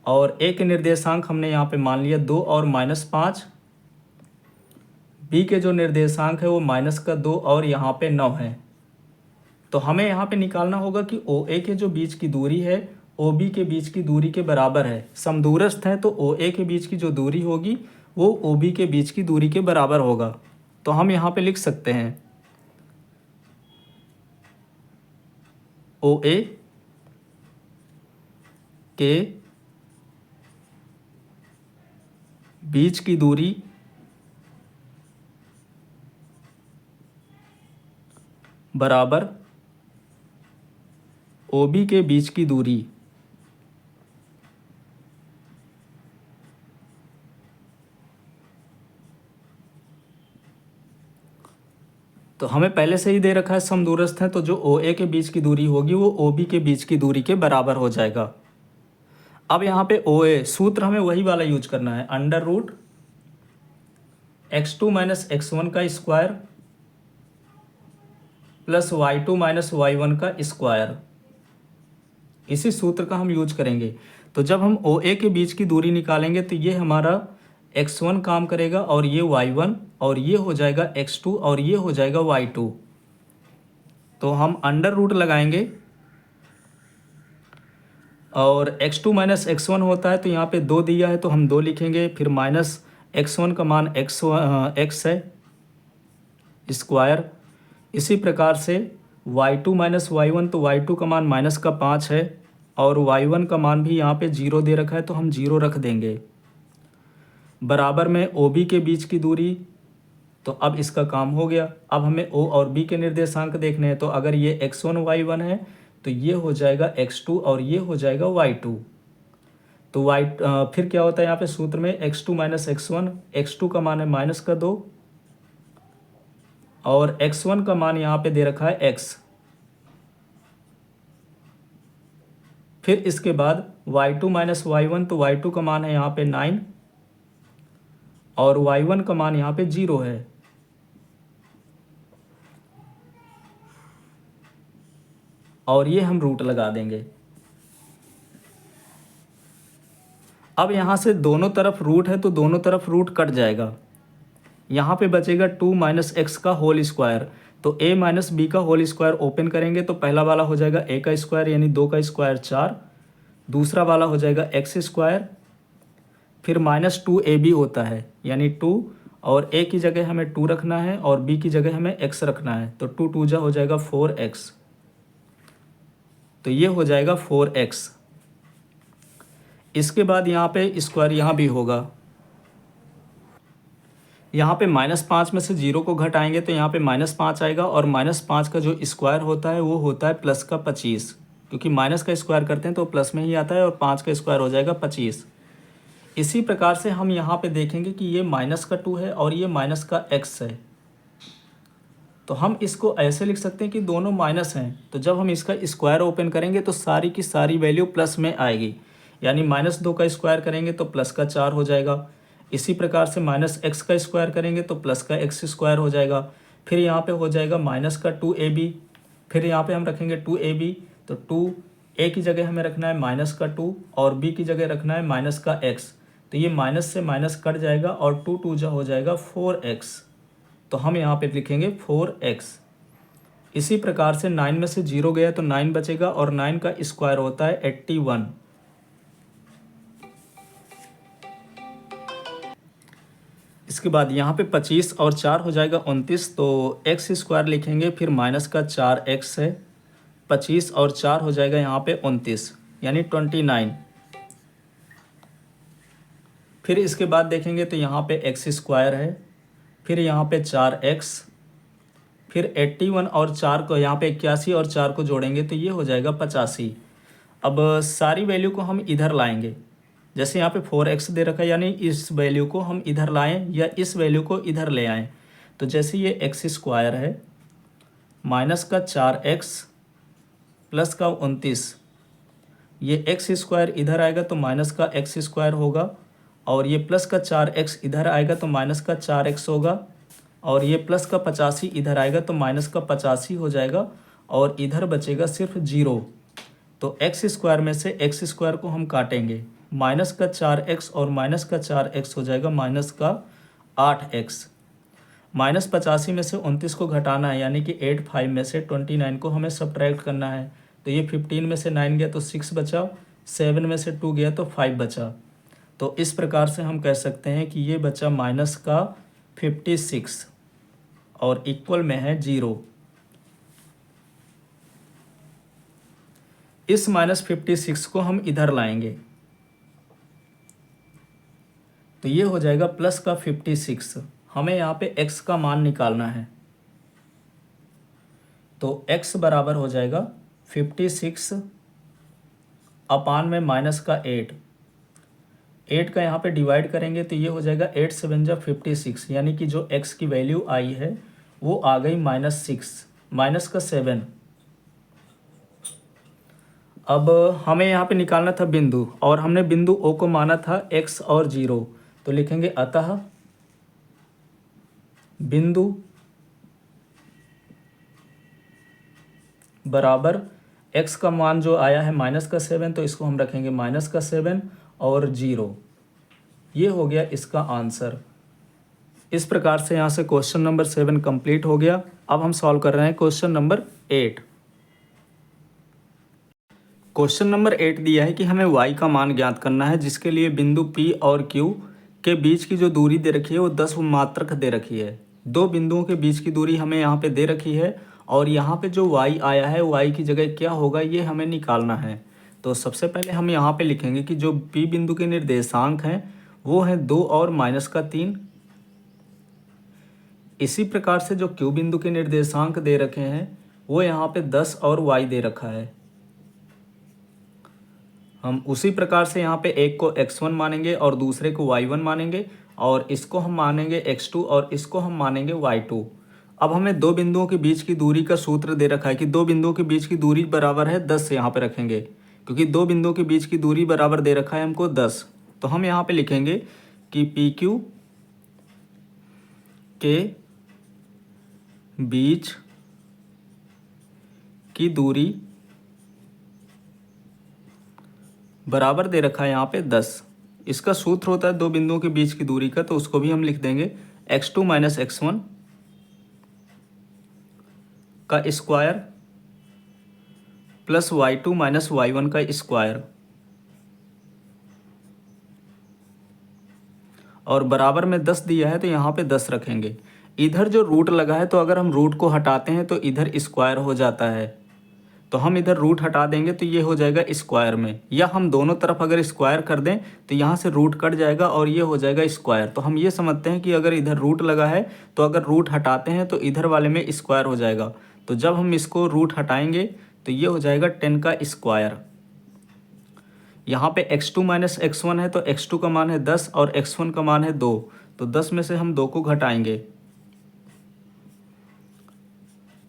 Speaker 1: और A के निर्देशांक हमने यहाँ पे मान लिया 2 और -5। B के जो निर्देशांक है वो -2 और यहाँ पे 9 है। तो हमें यहाँ पे निकालना होगा कि OA के जो बीच की दूरी है OB के बीच की दूरी के बराबर है। समदूरस्थ है तो OA के बीच की जो दूरी होगी वो OB के बीच की दूरी के बराबर होगा। तो हम यहाँ पे लिख सकते हैं OA के बीच की दूरी बराबर OB के बीच की दूरी। तो हमें पहले से ही दे रखा है समदूरस्थ है, तो जो OA के बीच की दूरी होगी वो OB के बीच की दूरी के बराबर हो जाएगा। अब यहाँ पे OA सूत्र हमें वही वाला यूज करना है, √x2 - x1 का स्क्वायर प्लस y2 - y1 का स्क्वायर। इसी सूत्र का हम यूज करेंगे। तो जब हम OA के बीच की दूरी निकालेंगे तो ये हमारा x1 काम करेगा और ये y1, और ये हो जाएगा x2 और ये हो जाएगा y2। तो तो हम अंडर रूट लगाएंगे और x2 माइनस x1 होता है तो यहाँ पे 2 दिया है तो हम 2 लिखेंगे। फिर माइनस x1 का मान x है स्क्वायर। इसी प्रकार से y2 माइनस y1 तो y2 का मान माइनस का 5 है और y1 का मान भी यहाँ पे 0 दे रखा है तो हम 0 रख देंगे। बराबर में OB के बीच की दूरी, तो अब इसका काम हो गया। अब हमें O और B के निर्देशांक देखने हैं, तो अगर ये x1 y1 है तो ये हो जाएगा x2 और ये हो जाएगा y2। तो फिर क्या होता है यहाँ पे सूत्र में x2 माइनस x1, x2 का मान है माइनस का 2 और x1 का मान यहाँ पे दे रखा है x। फिर इसके बाद y2 माइनस y1 तो y2 का मान है यहाँ पे 9 और y1 का मान यहाँ पे 0 है। और ये हम रूट लगा देंगे। अब यहाँ से दोनों तरफ रूट है तो दोनों तरफ रूट कट जाएगा। यहाँ पे बचेगा 2 माइनस एक्स का होल स्क्वायर। तो a माइनस बी का होल स्क्वायर ओपन करेंगे तो पहला वाला हो जाएगा a का स्क्वायर यानी 2 का स्क्वायर 4, दूसरा वाला हो जाएगा एक्स स्क्वायर, फिर माइनस 2ab होता है यानी 2 और a की जगह हमें 2 रखना है और b की जगह हमें x रखना है। तो 2 2 जा हो जाएगा 4x, तो ये हो जाएगा 4x। इसके बाद यहाँ पे स्क्वायर यहाँ भी होगा। यहाँ पे -5 में से 0 को घटाएंगे तो यहाँ पे -5 आएगा और -5 का जो स्क्वायर होता है वो होता है प्लस का 25, क्योंकि माइनस का स्क्वायर करते हैं तो प्लस में ही आता है और 5 का स्क्वायर हो जाएगा 25। इसी प्रकार से हम यहाँ पे देखेंगे कि ये माइनस का 2 है और ये माइनस का x है, तो हम इसको ऐसे लिख सकते हैं कि दोनों माइनस हैं। तो जब हम इसका स्क्वायर ओपन करेंगे तो सारी की सारी वैल्यू प्लस में आएगी, यानी -2 का स्क्वायर करेंगे तो प्लस का 4 हो जाएगा। इसी प्रकार से -x का स्क्वायर करेंगे तो प्लस का x स्क्वायर हो जाएगा। फिर यहाँ पे हो जाएगा माइनस का 2ab, फिर यहाँ पे हम रखेंगे 2ab, तो 2a की जगह हमें रखना है माइनस का 2 और b की जगह रखना है माइनस का x। तो ये माइनस से माइनस कट जाएगा और 2 2 जा हो जाएगा 4x, तो हम यहाँ पे लिखेंगे 4x। इसी प्रकार से 9 में से 0 गया तो 9 बचेगा और 9 का स्क्वायर होता है 81। इसके बाद यहाँ पे 25 और 4 हो जाएगा 29, तो x स्क्वायर लिखेंगे, फिर माइनस का 4x है, 25 और 4 हो जाएगा यहाँ पे 29 यानी 29। फिर इसके बाद देखेंगे तो यहाँ पे x स्क्वायर है, फिर यहाँ पे 4x, फिर 81 और 4 को यहाँ पे 81 और 4 को जोड़ेंगे तो ये हो जाएगा 85। अब सारी वैल्यू को हम इधर लाएंगे, जैसे यहाँ पे 4x दे रखा है यानी इस वैल्यू को हम इधर लाएं या इस वैल्यू को इधर ले आएं। तो जैसे ये x स्क्वायर है माइनस का 4x प्लस का 29, ये x स्क्वायर इधर आएगा तो माइनस का x स्क्वायर होगा और ये प्लस का 4x इधर आएगा तो माइनस का 4x होगा और ये प्लस का 85 इधर आएगा तो माइनस का 85 हो जाएगा और इधर बचेगा सिर्फ 0। तो x स्क्वायर में से x स्क्वायर को हम काटेंगे, माइनस का 4x और माइनस का 4x हो जाएगा माइनस का 8x। माइनस 85 में से 29 को घटाना है यानी कि 85 में से 29 को हमें सब्ट्रैक्ट करना है। तो ये 15 में से 9 गया तो 6 बचा, 7 में से 2 गया तो 5 बचा। तो इस प्रकार से हम कह सकते हैं कि ये बचा माइनस का 56 और इक्वल में है 0। इस -56 को हम इधर लाएंगे तो ये हो जाएगा प्लस का 56। हमें यहाँ पे x का मान निकालना है, तो x बराबर हो जाएगा 56 अपान में माइनस का 8 का यहाँ पे डिवाइड करेंगे तो ये हो जाएगा 8 7 जा 56, यानी कि जो x की वैल्यू आई है वो आ गई -6 माइनस का 7। अब हमें यहाँ पे निकालना था बिंदु और हमने बिंदु O को माना था x और 0, तो लिखेंगे अतः बिंदु बराबर x का मान जो आया है -7, तो इसको हम रखेंगे -7 और 0। ये हो गया इसका आंसर। इस प्रकार से यहाँ से क्वेश्चन नंबर 7 कंप्लीट हो गया। अब हम सॉल्व कर रहे हैं क्वेश्चन नंबर 8। क्वेश्चन नंबर 8 दिया है कि हमें y का मान ज्ञात करना है, जिसके लिए बिंदु P और Q के बीच की जो दूरी दे रखी है वो 10 मात्रक दे रखी है। दो बिंदुओं के बीच की दूरी हमें यहाँ पे दे रखी है और यहाँ पे जो y आया है y की जगह क्या होगा ये हमें निकालना है। तो सबसे पहले हम यहाँ पे लिखेंगे कि जो P बिंदु के निर्देशांक हैं वो है 2 और -3। इसी प्रकार से जो Q बिंदु के निर्देशांक दे रखे हैं वो यहाँ पे 10 और y दे रखा है। हम उसी प्रकार से यहाँ पे एक को x1 मानेंगे और दूसरे को y1 मानेंगे और इसको हम मानेंगे x2 और इसको हम मानेंगे y2। अब हमें दो बिंदुओं के बीच की दूरी का सूत्र दे रखा है कि दो बिंदुओं के बीच की दूरी बराबर है 10 यहाँ पे रखेंगे, क्योंकि दो बिंदुओं के बीच की दूरी बराबर दे रखा है हमको 10। तो हम यहाँ पे लिखेंगे कि PQ के बीच की दूरी बराबर दे रखा है यहाँ पे 10। इसका सूत्र होता है दो बिंदुओं के बीच की दूरी का, तो उसको भी हम लिख देंगे x2 - x1 का स्क्वायर प्लस y2 - y1 का स्क्वायर और बराबर में 10 दिया है तो यहाँ पे 10 रखेंगे। इधर जो रूट लगा है तो अगर हम रूट को हटाते हैं तो इधर स्क्वायर हो जाता है, तो हम इधर रूट हटा देंगे तो ये हो जाएगा स्क्वायर में, या हम दोनों तरफ अगर स्क्वायर कर दें तो यहाँ से रूट कट जाएगा और ये हो जाएगा स्क्वायर। तो हम ये समझते हैं कि अगर इधर रूट लगा है तो अगर रूट हटाते हैं तो इधर वाले में स्क्वायर हो जाएगा। तो जब हम इसको रूट हटाएंगे तो ये हो जाएगा 10 का स्क्वायर। यहाँ पे x2 - x1 है तो x2 का मान है 10 और x1 का मान है 2, तो 10 में से हम 2 को घटाएंगे।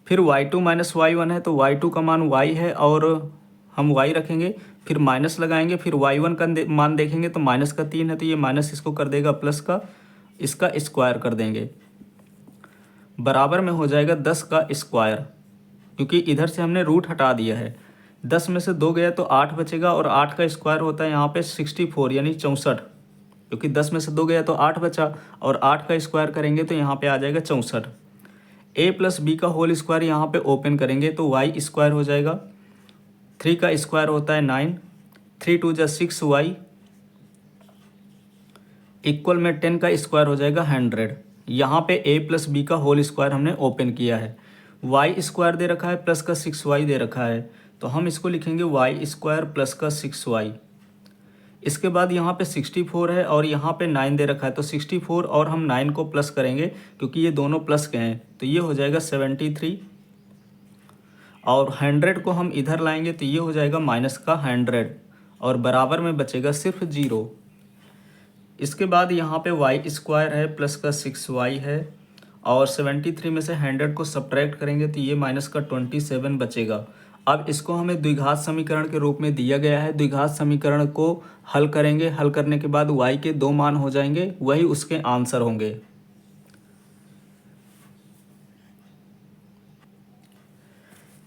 Speaker 1: फिर y2 - y1 है तो y2 का मान y है और हम y रखेंगे, फिर माइनस लगाएंगे, फिर y1 का मान देखेंगे तो माइनस का 3 है तो ये माइनस इसको कर देगा प्लस का, इसका स्क्वायर कर देंगे, बराबर में हो जाएगा 10 का स्क्वायर, क्योंकि इधर से हमने रूट हटा दिया है। 10 में से 2 गया तो 8 बचेगा और 8 का स्क्वायर होता है यहाँ पे 64 यानी 64, क्योंकि 10 में से 2 गया तो 8 बचा और 8 का स्क्वायर करेंगे तो यहाँ पे आ जाएगा 64। a + b का होल स्क्वायर यहाँ पे ओपन करेंगे तो y स्क्वायर हो जाएगा। 3 का स्क्वायर होता है 9, 3 2 = 6y इक्वल में 10 का स्क्वायर हो जाएगा 100। यहाँ पे a + b का होल स्क्वायर हमने ओपन किया है। y स्क्वायर दे रखा है प्लस का 6y दे रखा है, तो हम इसको लिखेंगे y स्क्वायर प्लस का 6y। इसके बाद यहाँ पे 64 है और यहाँ पे 9 दे रखा है, तो 64 और हम 9 को प्लस करेंगे क्योंकि ये दोनों प्लस के हैं, तो ये हो जाएगा 73 और 100 को हम इधर लाएंगे तो ये हो जाएगा माइनस का 100 और बराबर में बचेगा सिर्फ 0। इसके बाद यहाँ पे y स्क्वायर है प्लस का 6y है और 73 में से 100 को सब्ट्रैक्ट करेंगे तो ये माइनस का 27 बचेगा। अब इसको हमें द्विघात समीकरण के रूप में दिया गया है। द्विघात समीकरण को हल करेंगे, हल करने के बाद y के 2 मान हो जाएंगे, वही उसके आंसर होंगे।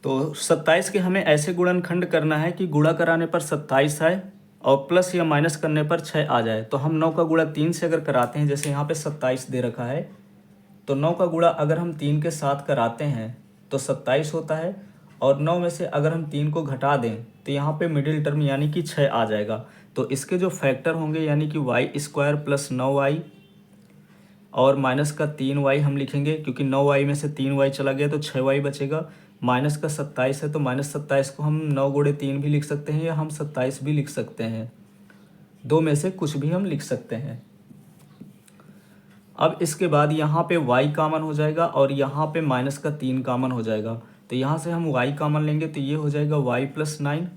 Speaker 1: तो 27 के हमें ऐसे गुणनखंड करना है कि गुणा कराने पर 27 आए और प्लस या माइनस करने पर 6 आ जाए। तो हम 9 का गुणा 3 से अगर कराते हैं, जैसे यहाँ पे 27 दे रखा है, तो 9 का गुणा अगर हम 3 के साथ कराते हैं तो 27 होता है और 9 में से अगर हम 3 को घटा दें तो यहाँ पे मिडिल टर्म यानी कि 6 आ जाएगा। तो इसके जो फैक्टर होंगे यानी कि y स्क्वायर प्लस 9y और माइनस का 3y हम लिखेंगे, क्योंकि 9y में से 3y चला गया तो 6y बचेगा। माइनस का 27 है तो -27 को हम 9 × 3 भी लिख सकते हैं या हम 27 भी लिख सकते हैं, दो में से कुछ भी हम लिख सकते हैं। अब इसके बाद यहाँ पे y कॉमन हो जाएगा और यहाँ पे माइनस का 3 कॉमन हो जाएगा, तो यहाँ से हम y कॉमन लेंगे तो ये हो जाएगा y + 9।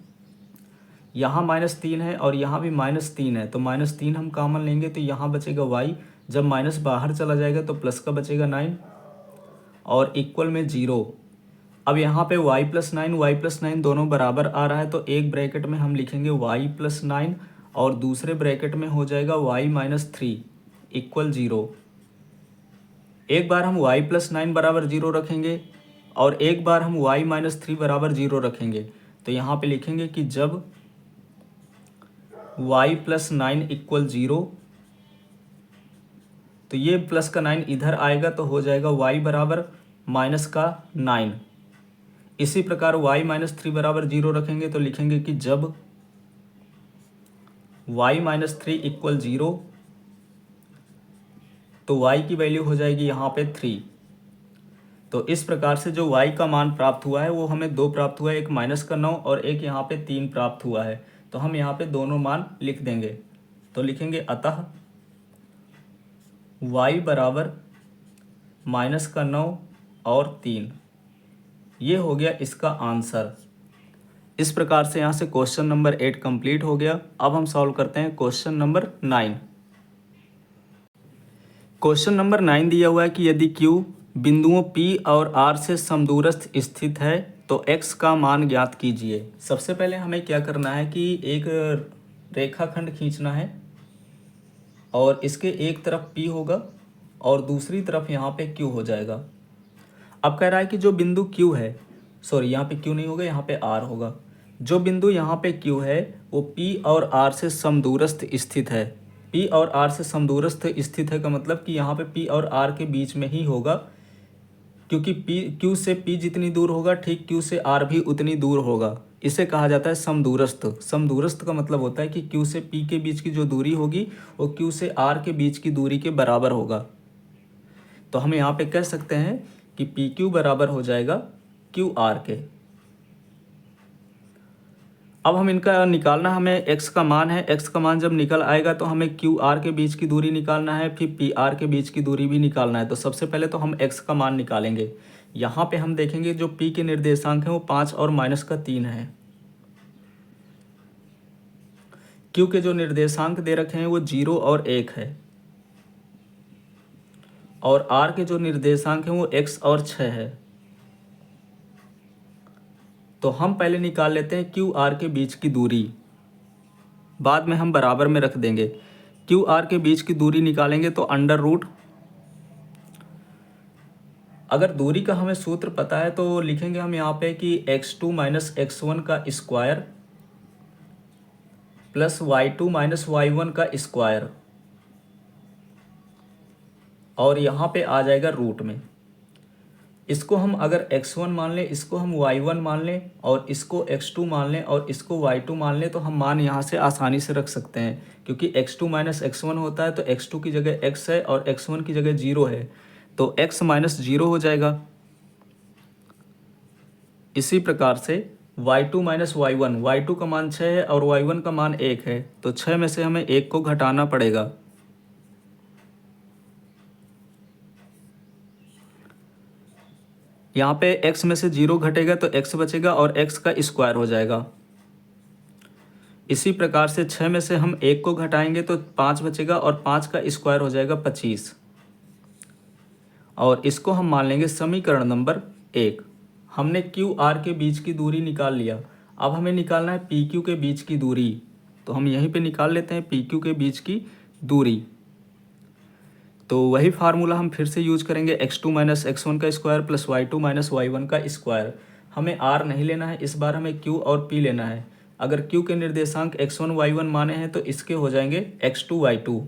Speaker 1: यहाँ -3 है और यहाँ भी -3 है, तो -3 हम कॉमन लेंगे तो यहाँ बचेगा y, जब माइनस बाहर चला जाएगा तो प्लस का बचेगा 9 और इक्वल में 0। अब यहाँ पे y + 9 दोनों बराबर आ रहा है, तो एक ब्रैकेट में हम लिखेंगे y + 9 और दूसरे ब्रैकेट में हो जाएगा y - 3 इक्वल 0। एक बार हम y + 9 बराबर 0 रखेंगे और एक बार हम y - 3 बराबर 0 रखेंगे, तो यहाँ पे लिखेंगे कि जब y + 9 इक्वल 0 तो ये प्लस का 9 इधर आएगा तो हो जाएगा y बराबर माइनस का 9। इसी प्रकार y माइनस 3 बराबर 0 रखेंगे तो लिखेंगे कि जब y माइनस 3 इक्वल 0 तो y की वैल्यू हो जाएगी यहाँ पे 3। तो इस प्रकार से जो y का मान प्राप्त हुआ है वो हमें दो प्राप्त हुआ है, एक माइनस का 9 और एक यहाँ पे 3 प्राप्त हुआ है। तो हम यहाँ पे दोनों मान लिख देंगे। तो लिखेंगे अतः y बराबर माइनस का 9 और 3, ये हो गया इसका आंसर। इस प्रकार से यहाँ से क्वेश्चन नंबर 8 कंप्लीट हो गया। अब हम सॉल्व करते हैं क्वेश्चन नंबर 9। क्वेश्चन नंबर 9 दिया हुआ है कि यदि Q बिंदुओं P और R से समदूरस्थ स्थित है तो x का मान ज्ञात कीजिए। सबसे पहले हमें क्या करना है कि एक रेखाखंड खींचना है और इसके एक तरफ P होगा और दूसरी तरफ यहाँ पे Q हो जाएगा। अब कह रहा है कि जो बिंदु Q है, सॉरी यहाँ पे Q नहीं होगा, यहाँ पे R होगा। जो बिंदु यहाँ पे Q है वो P और R से समदूरस्थ स्थित है। P और R से समदूरस्थ स्थित है का मतलब कि यहाँ पे P और R के बीच में ही होगा, क्योंकि Q से P जितनी दूर होगा ठीक Q से R भी उतनी दूर होगा। इसे कहा जाता है समदूरस्थ। समदूरस्थ का मतलब होता है कि Q से P के बीच की जो दूरी होगी वो Q से R के बीच की दूरी के बराबर होगा। तो हम यहाँ पे कह सकते हैं कि PQ बराबर हो जाएगा QR के। अब हम इनका निकालना, हमें x का मान है, x का मान जब निकल आएगा तो हमें QR के बीच की दूरी निकालना है, फिर PR के बीच की दूरी भी निकालना है। तो सबसे पहले तो हम x का मान निकालेंगे। यहाँ पे हम देखेंगे जो P के निर्देशांक हैं वो 5 और माइनस का 3 है। Q के जो निर्देशांक दे रखे हैं वो 0 और 1 है और R के जो निर्देशांक हैं वो x और 6 है। तो हम पहले निकाल लेते हैं QR के बीच की दूरी, बाद में हम बराबर में रख देंगे। QR के बीच की दूरी निकालेंगे तो अंडर रूट, अगर दूरी का हमें सूत्र पता है तो लिखेंगे हम यहाँ पे कि x2 माइनस x1 का square plus y2 minus y1 का स्क्वायर, और यहाँ पे आ जाएगा रूट में। इसको हम अगर x1 मान लें, इसको हम y1 मान लें और इसको x2 मान लें और इसको y2 मान लें तो हम मान यहाँ से आसानी से रख सकते हैं, क्योंकि x2 माइनस x1 होता है तो x2 की जगह x है और x1 की जगह 0 है, तो x माइनस 0 हो जाएगा। इसी प्रकार से y2 माइनस y1, y2 का मान 6 है और y1 का मान 1 है, तो 6 में से हमें 1 को घटाना पड़ेगा। यहाँ पे x में से 0 घटेगा तो x बचेगा और x का स्क्वायर हो जाएगा। इसी प्रकार से 6 में से हम 1 को घटाएंगे तो 5 बचेगा और 5 का स्क्वायर हो जाएगा 25। और इसको हम मान लेंगे समीकरण नंबर 1। हमने QR के बीच की दूरी निकाल लिया। अब हमें निकालना है PQ के बीच की दूरी, तो हम यहीं पे निकाल लेते हैं PQ के बीच की दूरी। तो वही फार्मूला हम फिर से यूज करेंगे, x2 माइनस x1 का square plus y2 minus y1 का स्क्वायर। हमें r नहीं लेना है, इस बार हमें q और p लेना है। अगर q के निर्देशांक x1 y1 माने हैं तो इसके हो जाएंगे x2 y2।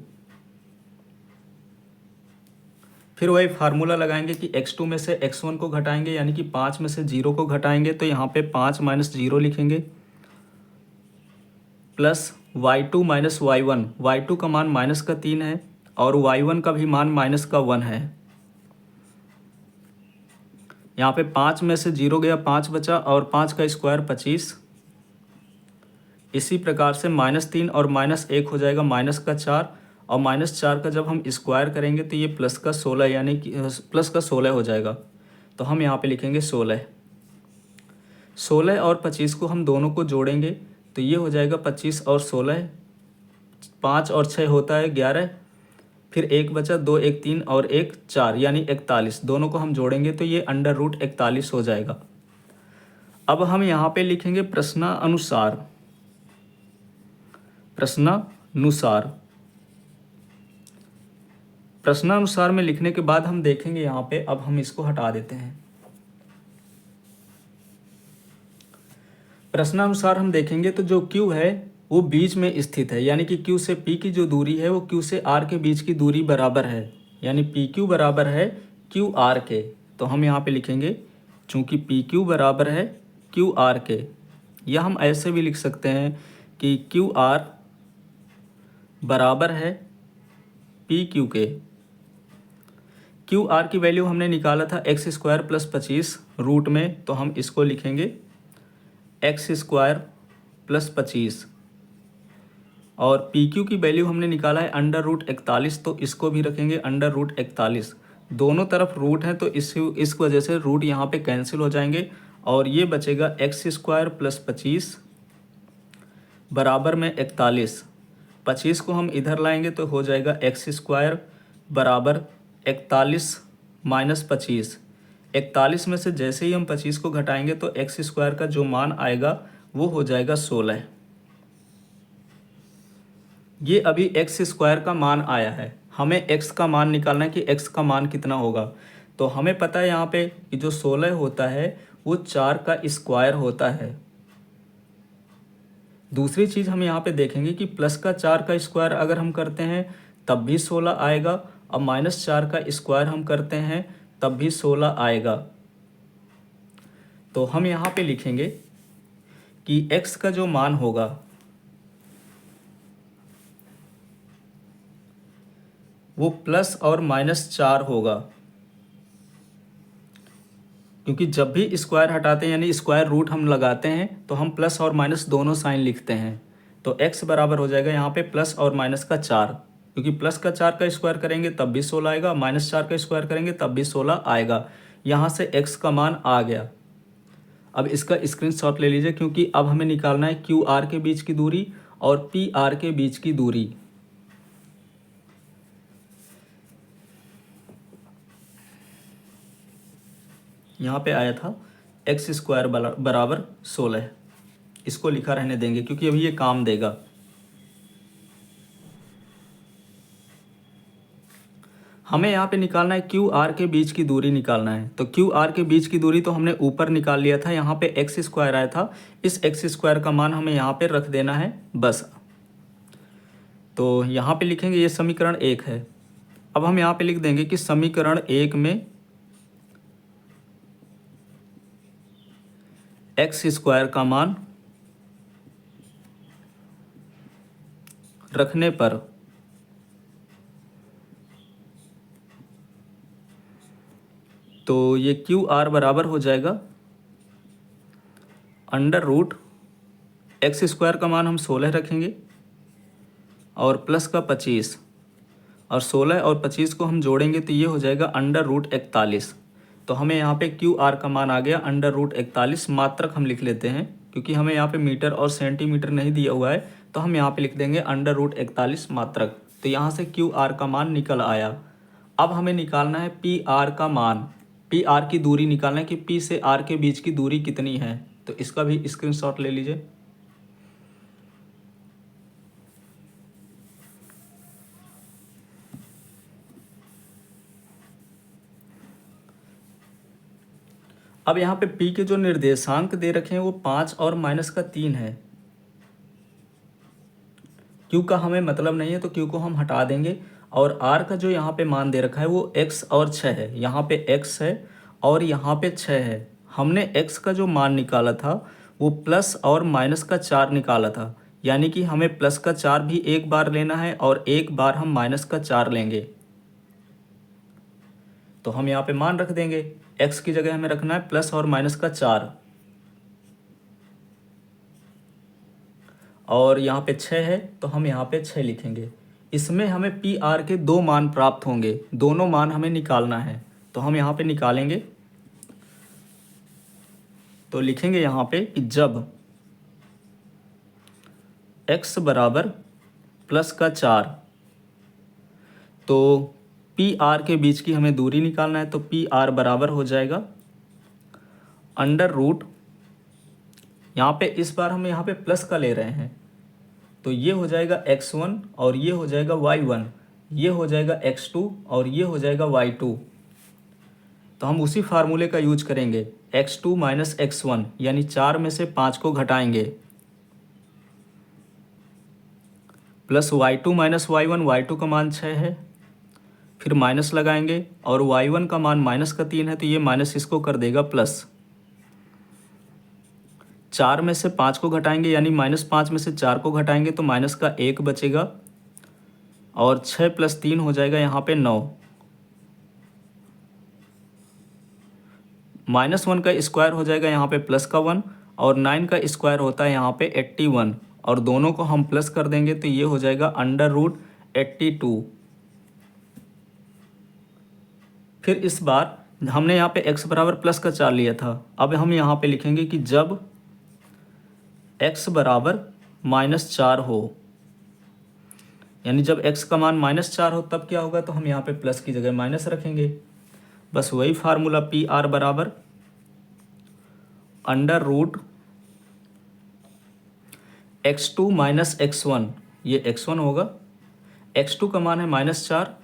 Speaker 1: फिर वही फार्मूला लगाएंगे कि x2 में से x1 को घटाएंगे, यानी कि 5 में से 0 को घटाएंगे तो यहाँ पे 5 माइनस 0 लिखेंगे plus y2 minus y1, y2 का मान माइनस का 3 है और y1 का भी मान माइनस का 1 है। यहाँ पे 5 में से 0 गया, 5 बचा और 5 का स्क्वायर 25। इसी प्रकार से -3 और -1 हो जाएगा -4, और -4 का जब हम स्क्वायर करेंगे तो ये प्लस का 16, यानी कि प्लस का 16 हो जाएगा। तो हम यहाँ पे लिखेंगे 16 और 25 को हम दोनों को जोड़ेंगे तो ये हो जाएगा 25 और 16, 5 और 6 होता है 11, फिर 1 बचा, 2 1 3 और 1 4, यानी 41। दोनों को हम जोड़ेंगे तो ये अंडर रूट 41 हो जाएगा। अब हम यहाँ पे लिखेंगे प्रश्नानुसार। प्रश्नानुसार में लिखने के बाद हम देखेंगे यहाँ पे, अब हम इसको हटा देते हैं। प्रश्नानुसार हम देखेंगे तो जो Q है वो बीच में स्थित है, यानी कि Q से P की जो दूरी है वो Q से R के बीच की दूरी बराबर है। यानी पी क्यू बराबर है क्यू आर के। तो हम यहाँ पे लिखेंगे चूँकि पी क्यू बराबर है क्यू आर के, या हम ऐसे भी लिख सकते हैं कि क्यू आर बराबर है पी क्यू के। क्यू आर की वैल्यू हमने निकाला था एक्स स्क्वायर प्लस 25 रूट में, तो हम इसको लिखेंगे एक्स स्क्वायर प्लस 25। और पी क्यू की वैल्यू हमने निकाला है अंडर रूट 41, तो इसको भी रखेंगे अंडर रूट 41। दोनों तरफ रूट हैं तो इस वजह से रूट यहाँ पे कैंसिल हो जाएंगे और ये बचेगा एक्स स्क्वायर प्लस 25 बराबर में 41। 25 को हम इधर लाएंगे तो हो जाएगा एक्स स्क्वायर बराबर 41 माइनस 25। 41 में से जैसे ही हम 25 को घटाएंगे तो एक्स स्क्वायर का जो मान आएगा वो हो जाएगा 16। ये अभी एक्स स्क्वायर का मान आया है, हमें एक्स का मान निकालना है कि एक्स का मान कितना होगा। तो हमें पता है यहाँ पे कि जो 16 होता है वो 4 का स्क्वायर होता है। दूसरी चीज़ हम यहाँ पे देखेंगे कि प्लस का 4 का स्क्वायर अगर हम करते हैं तब भी 16 आएगा, और माइनस 4 का स्क्वायर हम करते हैं तब भी 16 आएगा। तो हम यहाँ पे लिखेंगे कि x का जो मान होगा वो प्लस और माइनस 4 होगा, क्योंकि जब भी स्क्वायर हटाते हैं यानी स्क्वायर रूट हम लगाते हैं तो हम प्लस और माइनस दोनों साइन लिखते हैं। तो x बराबर हो जाएगा यहाँ पे प्लस और माइनस का 4, क्योंकि प्लस का 4 का स्क्वायर करेंगे तब भी 16 आएगा, माइनस 4 का स्क्वायर करेंगे तब भी 16 आएगा। यहाँ से x का मान आ गया। अब इसका स्क्रीनशॉट ले लीजिए, क्योंकि अब हमें निकालना है क्यू आर के बीच की दूरी और पी आर के बीच की दूरी। यहाँ पे आया था एक्स स्क्वायर बराबर 16। इसको लिखा रहने देंगे क्योंकि अभी ये काम देगा। हमें यहाँ पे निकालना है क्यू आर के बीच की दूरी निकालना है। तो क्यू आर के बीच की दूरी तो हमने ऊपर निकाल लिया था, यहाँ पे एक्स स्क्वायर आया था, इस एक्स स्क्वायर का मान हमें यहाँ पे रख देना है बस। तो यहाँ पे लिखेंगे ये समीकरण 1 है। अब हम यहाँ पे लिख देंगे कि समीकरण 1 में एक्स स्क्वायर का मान रखने पर तो ये क्यू आर बराबर हो जाएगा अंडर रूट एक्स स्क्वायर का मान हम 16 रखेंगे और प्लस का 25, और 16 और 25 को हम जोड़ेंगे तो ये हो जाएगा अंडर रूट 41। तो हमें यहाँ पे क्यू आर का मान आ गया अंडर रूट 41। मात्रक हम लिख लेते हैं क्योंकि हमें यहाँ पे मीटर और सेंटीमीटर नहीं दिया हुआ है, तो हम यहाँ पे लिख देंगे अंडर रूट 41 मात्रक। तो यहाँ से क्यू आर का मान निकल आया। अब हमें निकालना है पी आर का मान, पी आर की दूरी निकालना है कि पी से आर के बीच की दूरी कितनी है। तो इसका भी स्क्रीनशॉट ले लीजिए। अब यहाँ पे p के जो निर्देशांक दे रखे हैं वो 5 और माइनस का 3 है। q का हमें मतलब नहीं है तो q को हम हटा देंगे, और r का जो यहाँ पे मान दे रखा है वो x और 6 है। यहाँ पे x है और यहाँ पे 6 है। हमने x का जो मान निकाला था वो प्लस और माइनस का 4 निकाला था, यानी कि हमें प्लस का 4 भी एक बार लेना है और एक बार हम माइनस का 4 लेंगे। तो हम यहाँ पे मान रख देंगे, x की जगह हमें रखना है प्लस और माइनस का 4, और यहाँ पे 6 है तो हम यहाँ पे 6 लिखेंगे। इसमें हमें पी आर के 2 मान प्राप्त होंगे, दोनों मान हमें निकालना है। तो हम यहाँ पे निकालेंगे, तो लिखेंगे यहाँ पे कि जब x बराबर प्लस का 4, तो पी आर के बीच की हमें दूरी निकालना है। तो पी आर बराबर हो जाएगा अंडर रूट, यहाँ पे इस बार हम यहाँ पे प्लस का ले रहे हैं तो ये हो जाएगा x1 और ये हो जाएगा y1, ये हो जाएगा x2 और ये हो जाएगा y2। तो हम उसी फार्मूले का यूज करेंगे, x2 माइनस x1, यानी 4 में से 5 को घटाएंगे, plus y2 minus y1, y2 का मान 6 है, फिर माइनस लगाएंगे और y1 का मान -3 है तो ये माइनस इसको कर देगा प्लस। 4 में से 5 को घटाएंगे यानी -5 में से 4 को घटाएंगे तो माइनस का 1 बचेगा और 6 + 3 हो जाएगा यहाँ पे 9। -1 का स्क्वायर हो जाएगा यहाँ पे +1 और 9 का स्क्वायर होता है यहाँ पे 81 और दोनों को हम प्लस कर देंगे तो ये हो जाएगा √82। फिर इस बार हमने यहाँ पे x बराबर प्लस का 4 लिया था। अब हम यहाँ पे लिखेंगे कि जब x बराबर -4 हो, यानी जब x का मान -4 हो तब क्या होगा, तो हम यहाँ पे प्लस की जगह माइनस रखेंगे। बस वही फार्मूला PR बराबर √x2 - x1, ये x1 होगा। x2 का मान है -4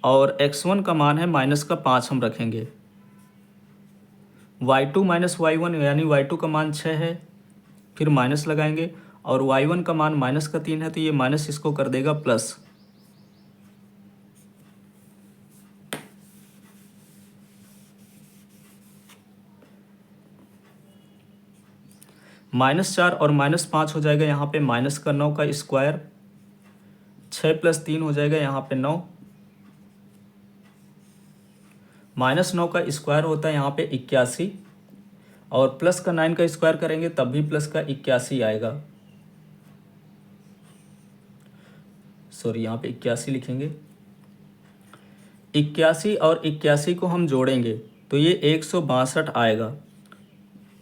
Speaker 1: और x1 का मान है -5 हम रखेंगे। y2 - y1 यानी y2 का मान 6 है, फिर माइनस लगाएंगे और y1 का मान -3 है तो ये माइनस इसको कर देगा प्लस। -4 और -5 हो जाएगा यहाँ पे -9 का स्क्वायर। 6 + 3 हो जाएगा यहाँ पे 9। -9 का स्क्वायर होता है यहाँ पे 81 और प्लस का 9 का स्क्वायर करेंगे तब भी प्लस का 81 आएगा। सॉरी, यहाँ पे 81 लिखेंगे। 81 और 81 को हम जोड़ेंगे तो ये 162 आएगा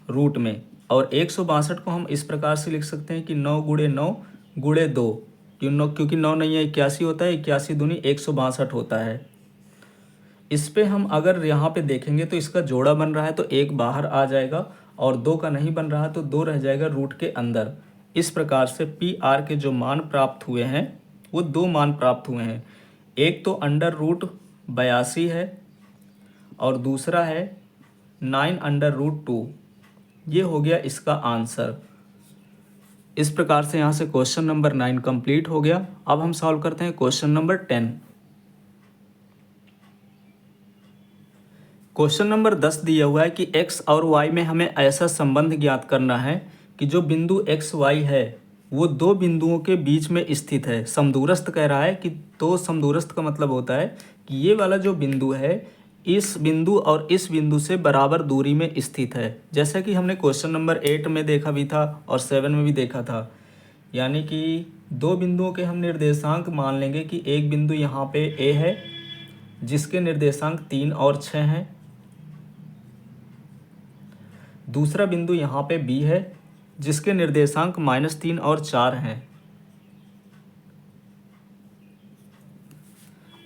Speaker 1: रूट में। और 162 को हम इस प्रकार से लिख सकते हैं कि 9 × 9 × 2, क्योंकि 9 नहीं है 81 होता है, 81 दूनी 162 होता है। इस पे हम अगर यहाँ पे देखेंगे तो इसका जोड़ा बन रहा है तो 1 बाहर आ जाएगा और 2 का नहीं बन रहा तो 2 रह जाएगा रूट के अंदर। इस प्रकार से PR के जो मान प्राप्त हुए हैं वो 2 मान प्राप्त हुए हैं। एक तो √82 है और दूसरा है 9√2। ये हो गया इसका आंसर। इस प्रकार से यहाँ से क्वेश्चन नंबर 9 कंप्लीट हो गया। अब हम सॉल्व करते हैं क्वेश्चन नंबर 10। क्वेश्चन नंबर 10 दिया हुआ है कि x और y में हमें ऐसा संबंध ज्ञात करना है कि जो बिंदु x y है वो 2 बिंदुओं के बीच में स्थित है। समदूरस्थ कह रहा है कि तो समदूरस्थ का मतलब होता है कि ये वाला जो बिंदु है इस बिंदु और इस बिंदु से बराबर दूरी में स्थित है। जैसा कि हमने क्वेश्चन नंबर 8 में देखा भी था और 7 में भी देखा था। यानी कि 2 बिंदुओं के हम निर्देशांक मान लेंगे कि एक बिंदु यहाँ पे A है जिसके निर्देशांक 3 और 6 हैं। दूसरा बिंदु यहाँ पे B है जिसके निर्देशांक -3 और 4 हैं।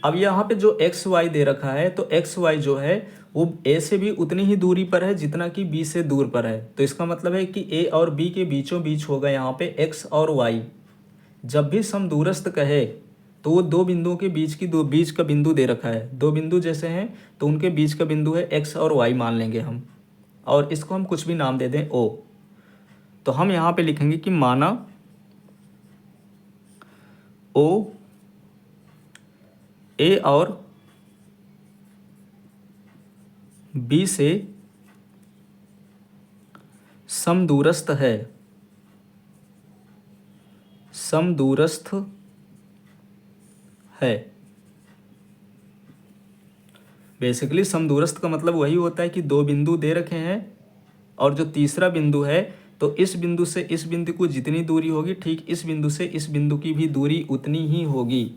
Speaker 1: अब यहाँ पे जो एक्स वाई दे रखा है तो एक्स वाई जो है वो A से भी उतनी ही दूरी पर है जितना कि B से दूर पर है। तो इसका मतलब है कि A और B के बीचों बीच होगा यहाँ पे x और y। जब भी समदूरस्थ कहे तो वो 2 बिंदुओं के बीच का बिंदु दे रखा है। 2 बिंदु जैसे हैं तो उनके बीच का बिंदु है x और y मान लेंगे हम, और इसको हम कुछ भी नाम दे दें O। तो हम यहाँ पे लिखेंगे कि माना O A और B से समदूरस्थ है। समदूरस्थ है बेसिकली समदूरस्थ का मतलब वही होता है कि 2 बिंदु दे रखे हैं और जो तीसरा बिंदु है तो इस बिंदु से इस बिंदु को जितनी दूरी होगी ठीक इस बिंदु से इस बिंदु की भी दूरी उतनी ही होगी।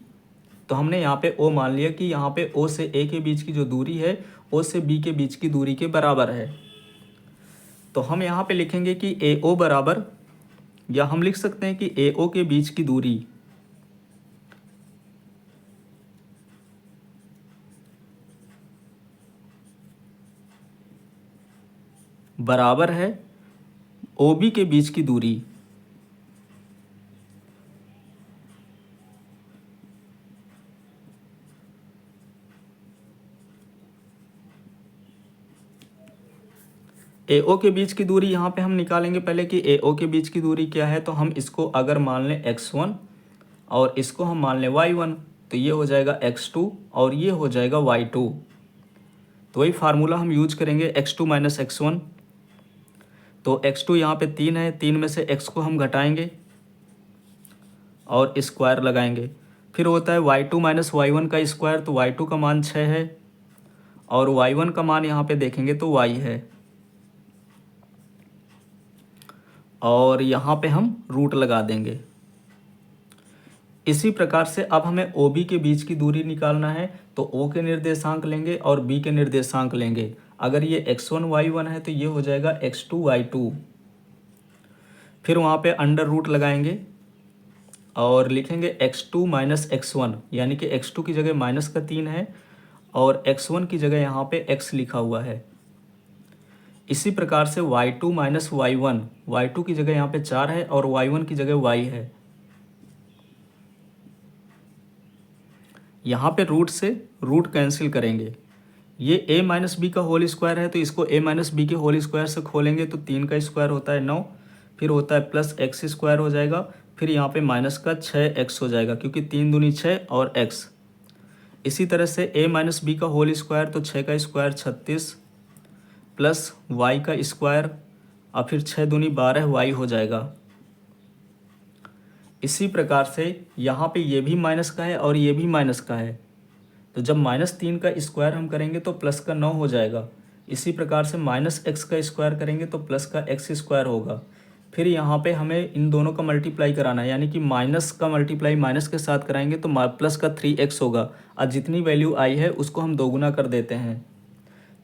Speaker 1: तो हमने यहाँ पे O मान लिया कि यहाँ पे O से A के बीच की जो दूरी है O से B के बीच की दूरी के बराबर है। तो हम यहाँ पे लिखेंगे कि AO बराबर, या हम लिख सकते हैं कि AO के बीच की दूरी बराबर है OB के बीच की दूरी। AO के बीच की दूरी यहाँ पे हम निकालेंगे पहले कि AO के बीच की दूरी क्या है। तो हम इसको अगर मान लें x1 और इसको हम मान लें y1 तो ये हो जाएगा x2 और ये हो जाएगा y2। तो वही फार्मूला हम यूज करेंगे x2 माइनस x1। तो x2 यहाँ पे 3 है, 3 में से x को हम घटाएंगे और स्क्वायर लगाएंगे। फिर होता है y2 माइनस y1 का स्क्वायर, तो y2 का मान 6 है और y1 का मान यहाँ पे देखेंगे तो y है। और यहाँ पे हम रूट लगा देंगे। इसी प्रकार से अब हमें OB के बीच की दूरी निकालना है, तो O के निर्देशांक लेंगे और B के निर्देशांक लेंगे। अगर ये x1 y1 है तो ये हो जाएगा x2 y2। फिर वहाँ पे अंडर रूट लगाएंगे और लिखेंगे x2 माइनस x1, यानी कि x2 की जगह माइनस का 3 है और x1 की जगह यहाँ पे x लिखा हुआ है। इसी प्रकार से y2 माइनस y1, y2 की जगह यहाँ पे 4 है और y1 की जगह y है। यहाँ पे रूट से रूट कैंसिल करेंगे। ये a माइनस बी का होल स्क्वायर है, तो इसको a माइनस बी के होल स्क्वायर से खोलेंगे तो 3 का स्क्वायर होता है 9, फिर होता है प्लस x स्क्वायर हो जाएगा, फिर यहाँ पे माइनस का 6x हो जाएगा क्योंकि 3 दूनी 6 और x। इसी तरह से a माइनस बी का होल स्क्वायर, तो 6 का स्क्वायर 36 प्लस y का स्क्वायर और फिर 6 दूनी 12 y हो जाएगा। इसी प्रकार से यहाँ पे ये भी माइनस का है और ये भी माइनस का है, तो जब -3 का स्क्वायर हम करेंगे तो प्लस का 9 हो जाएगा। इसी प्रकार से -x का स्क्वायर करेंगे तो प्लस का x स्क्वायर होगा। फिर यहाँ पे हमें इन दोनों का मल्टीप्लाई कराना है, यानी कि माइनस का मल्टीप्लाई माइनस के साथ कराएंगे तो प्लस का 3x होगा और जितनी वैल्यू आई है उसको हम दोगुना कर देते हैं,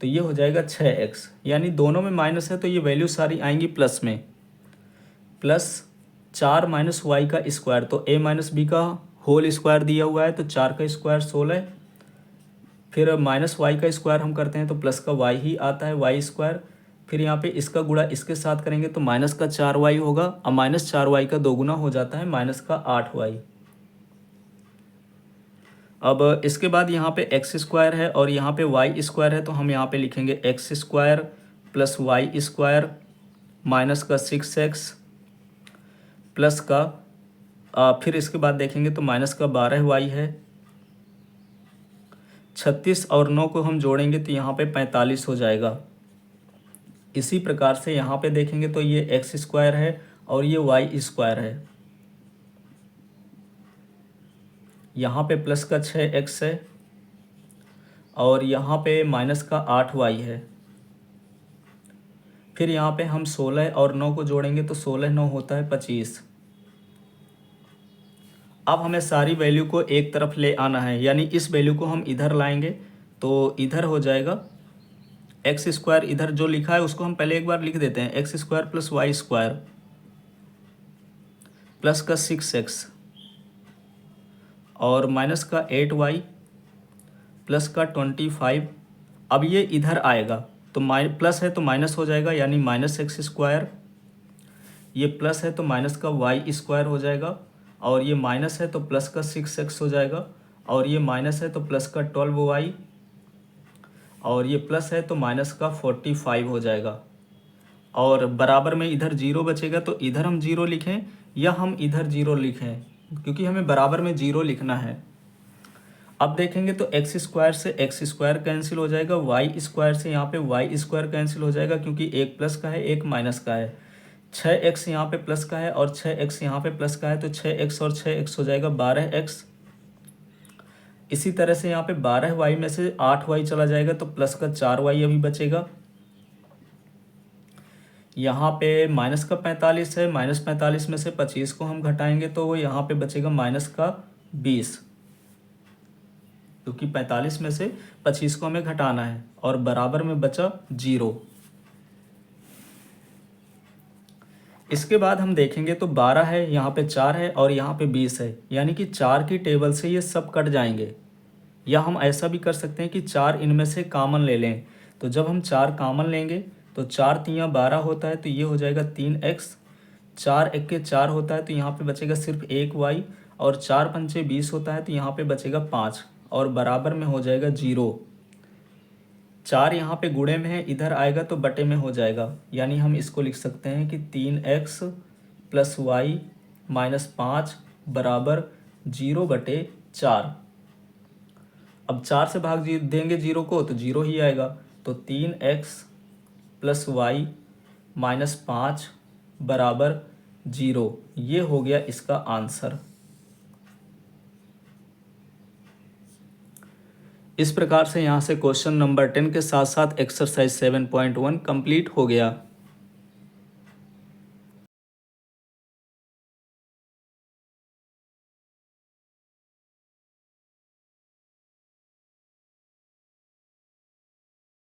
Speaker 1: तो ये हो जाएगा 6x। यानी दोनों में माइनस है तो ये वैल्यू सारी आएंगी प्लस में। प्लस 4 माइनस वाई का स्क्वायर, तो a माइनस बी का होल स्क्वायर दिया हुआ है तो 4 का स्क्वायर 16, फिर माइनस वाई का स्क्वायर हम करते हैं तो प्लस का y ही आता है y स्क्वायर। फिर यहाँ पे इसका गुणा इसके साथ करेंगे तो माइनस का 4y होगा और माइनस 4y का दोगुना हो जाता है माइनस का 8y। अब इसके बाद यहाँ पे x स्क्वायर है और यहाँ पे y स्क्वायर है, तो हम यहाँ पे लिखेंगे x square plus y square minus का 6x प्लस का फिर इसके बाद देखेंगे तो माइनस का 12y है। 36 और 9 को हम जोड़ेंगे तो यहाँ पे 45 हो जाएगा। इसी प्रकार से यहाँ पे देखेंगे तो ये x स्क्वायर है और ये y स्क्वायर है। यहाँ पे प्लस का 6x है और यहाँ पे माइनस का 8y है। फिर यहाँ पे हम 16 और 9 को जोड़ेंगे तो 16 9 होता है 25। अब हमें सारी वैल्यू को एक तरफ ले आना है, यानी इस वैल्यू को हम इधर लाएंगे तो इधर हो जाएगा एक्स स्क्वायर। इधर जो लिखा है उसको हम पहले एक बार लिख देते हैं, X square plus Y square plus का 6x और माइनस का 8y प्लस का 25। अब ये इधर आएगा तो प्लस है तो माइनस हो जाएगा, यानी माइनस एक्स स्क्वायर। ये प्लस है तो माइनस का वाई स्क्वायर हो जाएगा और ये माइनस है तो प्लस का 6x हो जाएगा और ये माइनस है तो प्लस का 12y और ये प्लस है तो माइनस का 45 हो जाएगा। और बराबर में इधर 0 बचेगा, तो इधर हम 0 लिखें या हम इधर 0 लिखें, क्योंकि हमें बराबर में 0 लिखना है। अब देखेंगे तो एक्स स्क्वायर से एक्स स्क्वायर कैंसिल हो जाएगा, वाई स्क्वायर से यहाँ पे वाई स्क्वायर कैंसिल हो जाएगा क्योंकि एक प्लस का है एक माइनस का है। 6x यहाँ पे प्लस का है और 6x यहाँ पे प्लस का है, तो 6x और 6x हो जाएगा 12x। इसी तरह से यहाँ पे 12y में से 8y चला जाएगा तो प्लस का 4y अभी बचेगा। यहाँ पे माइनस का 45 है, माइनस 45 में से 25 को हम घटाएंगे तो वो यहाँ पे बचेगा माइनस का 20, क्योंकि 45 में से 25 को हमें घटाना है और बराबर में बचा 0। इसके बाद हम देखेंगे तो 12 है, यहाँ पे 4 है और यहाँ पे 20 है, यानी कि 4 की टेबल से ये सब कट जाएंगे। या हम ऐसा भी कर सकते हैं कि 4 इनमें से कॉमन ले लें, तो जब हम 4 कॉमन लेंगे तो 4 तियाँ 12 होता है तो ये हो जाएगा 3x। 4 एक 4 होता है तो यहाँ पे बचेगा सिर्फ 1y और 4 पंचे 20 होता है तो यहाँ पे बचेगा 5 और बराबर में हो जाएगा 0। 4 यहाँ पे गुणे में है, इधर आएगा तो बटे में हो जाएगा, यानी हम इसको लिख सकते हैं कि 3x प्लस वाई माइनस 5 बराबर 0/4। अब 4 से भाग देंगे 0 को तो 0 ही आएगा। तो 3x प्लस वाई माइनस 5 बराबर 0, ये हो गया इसका आंसर। इस प्रकार से यहाँ से क्वेश्चन नंबर 10 के साथ साथ एक्सरसाइज 7.1 कंप्लीट हो गया।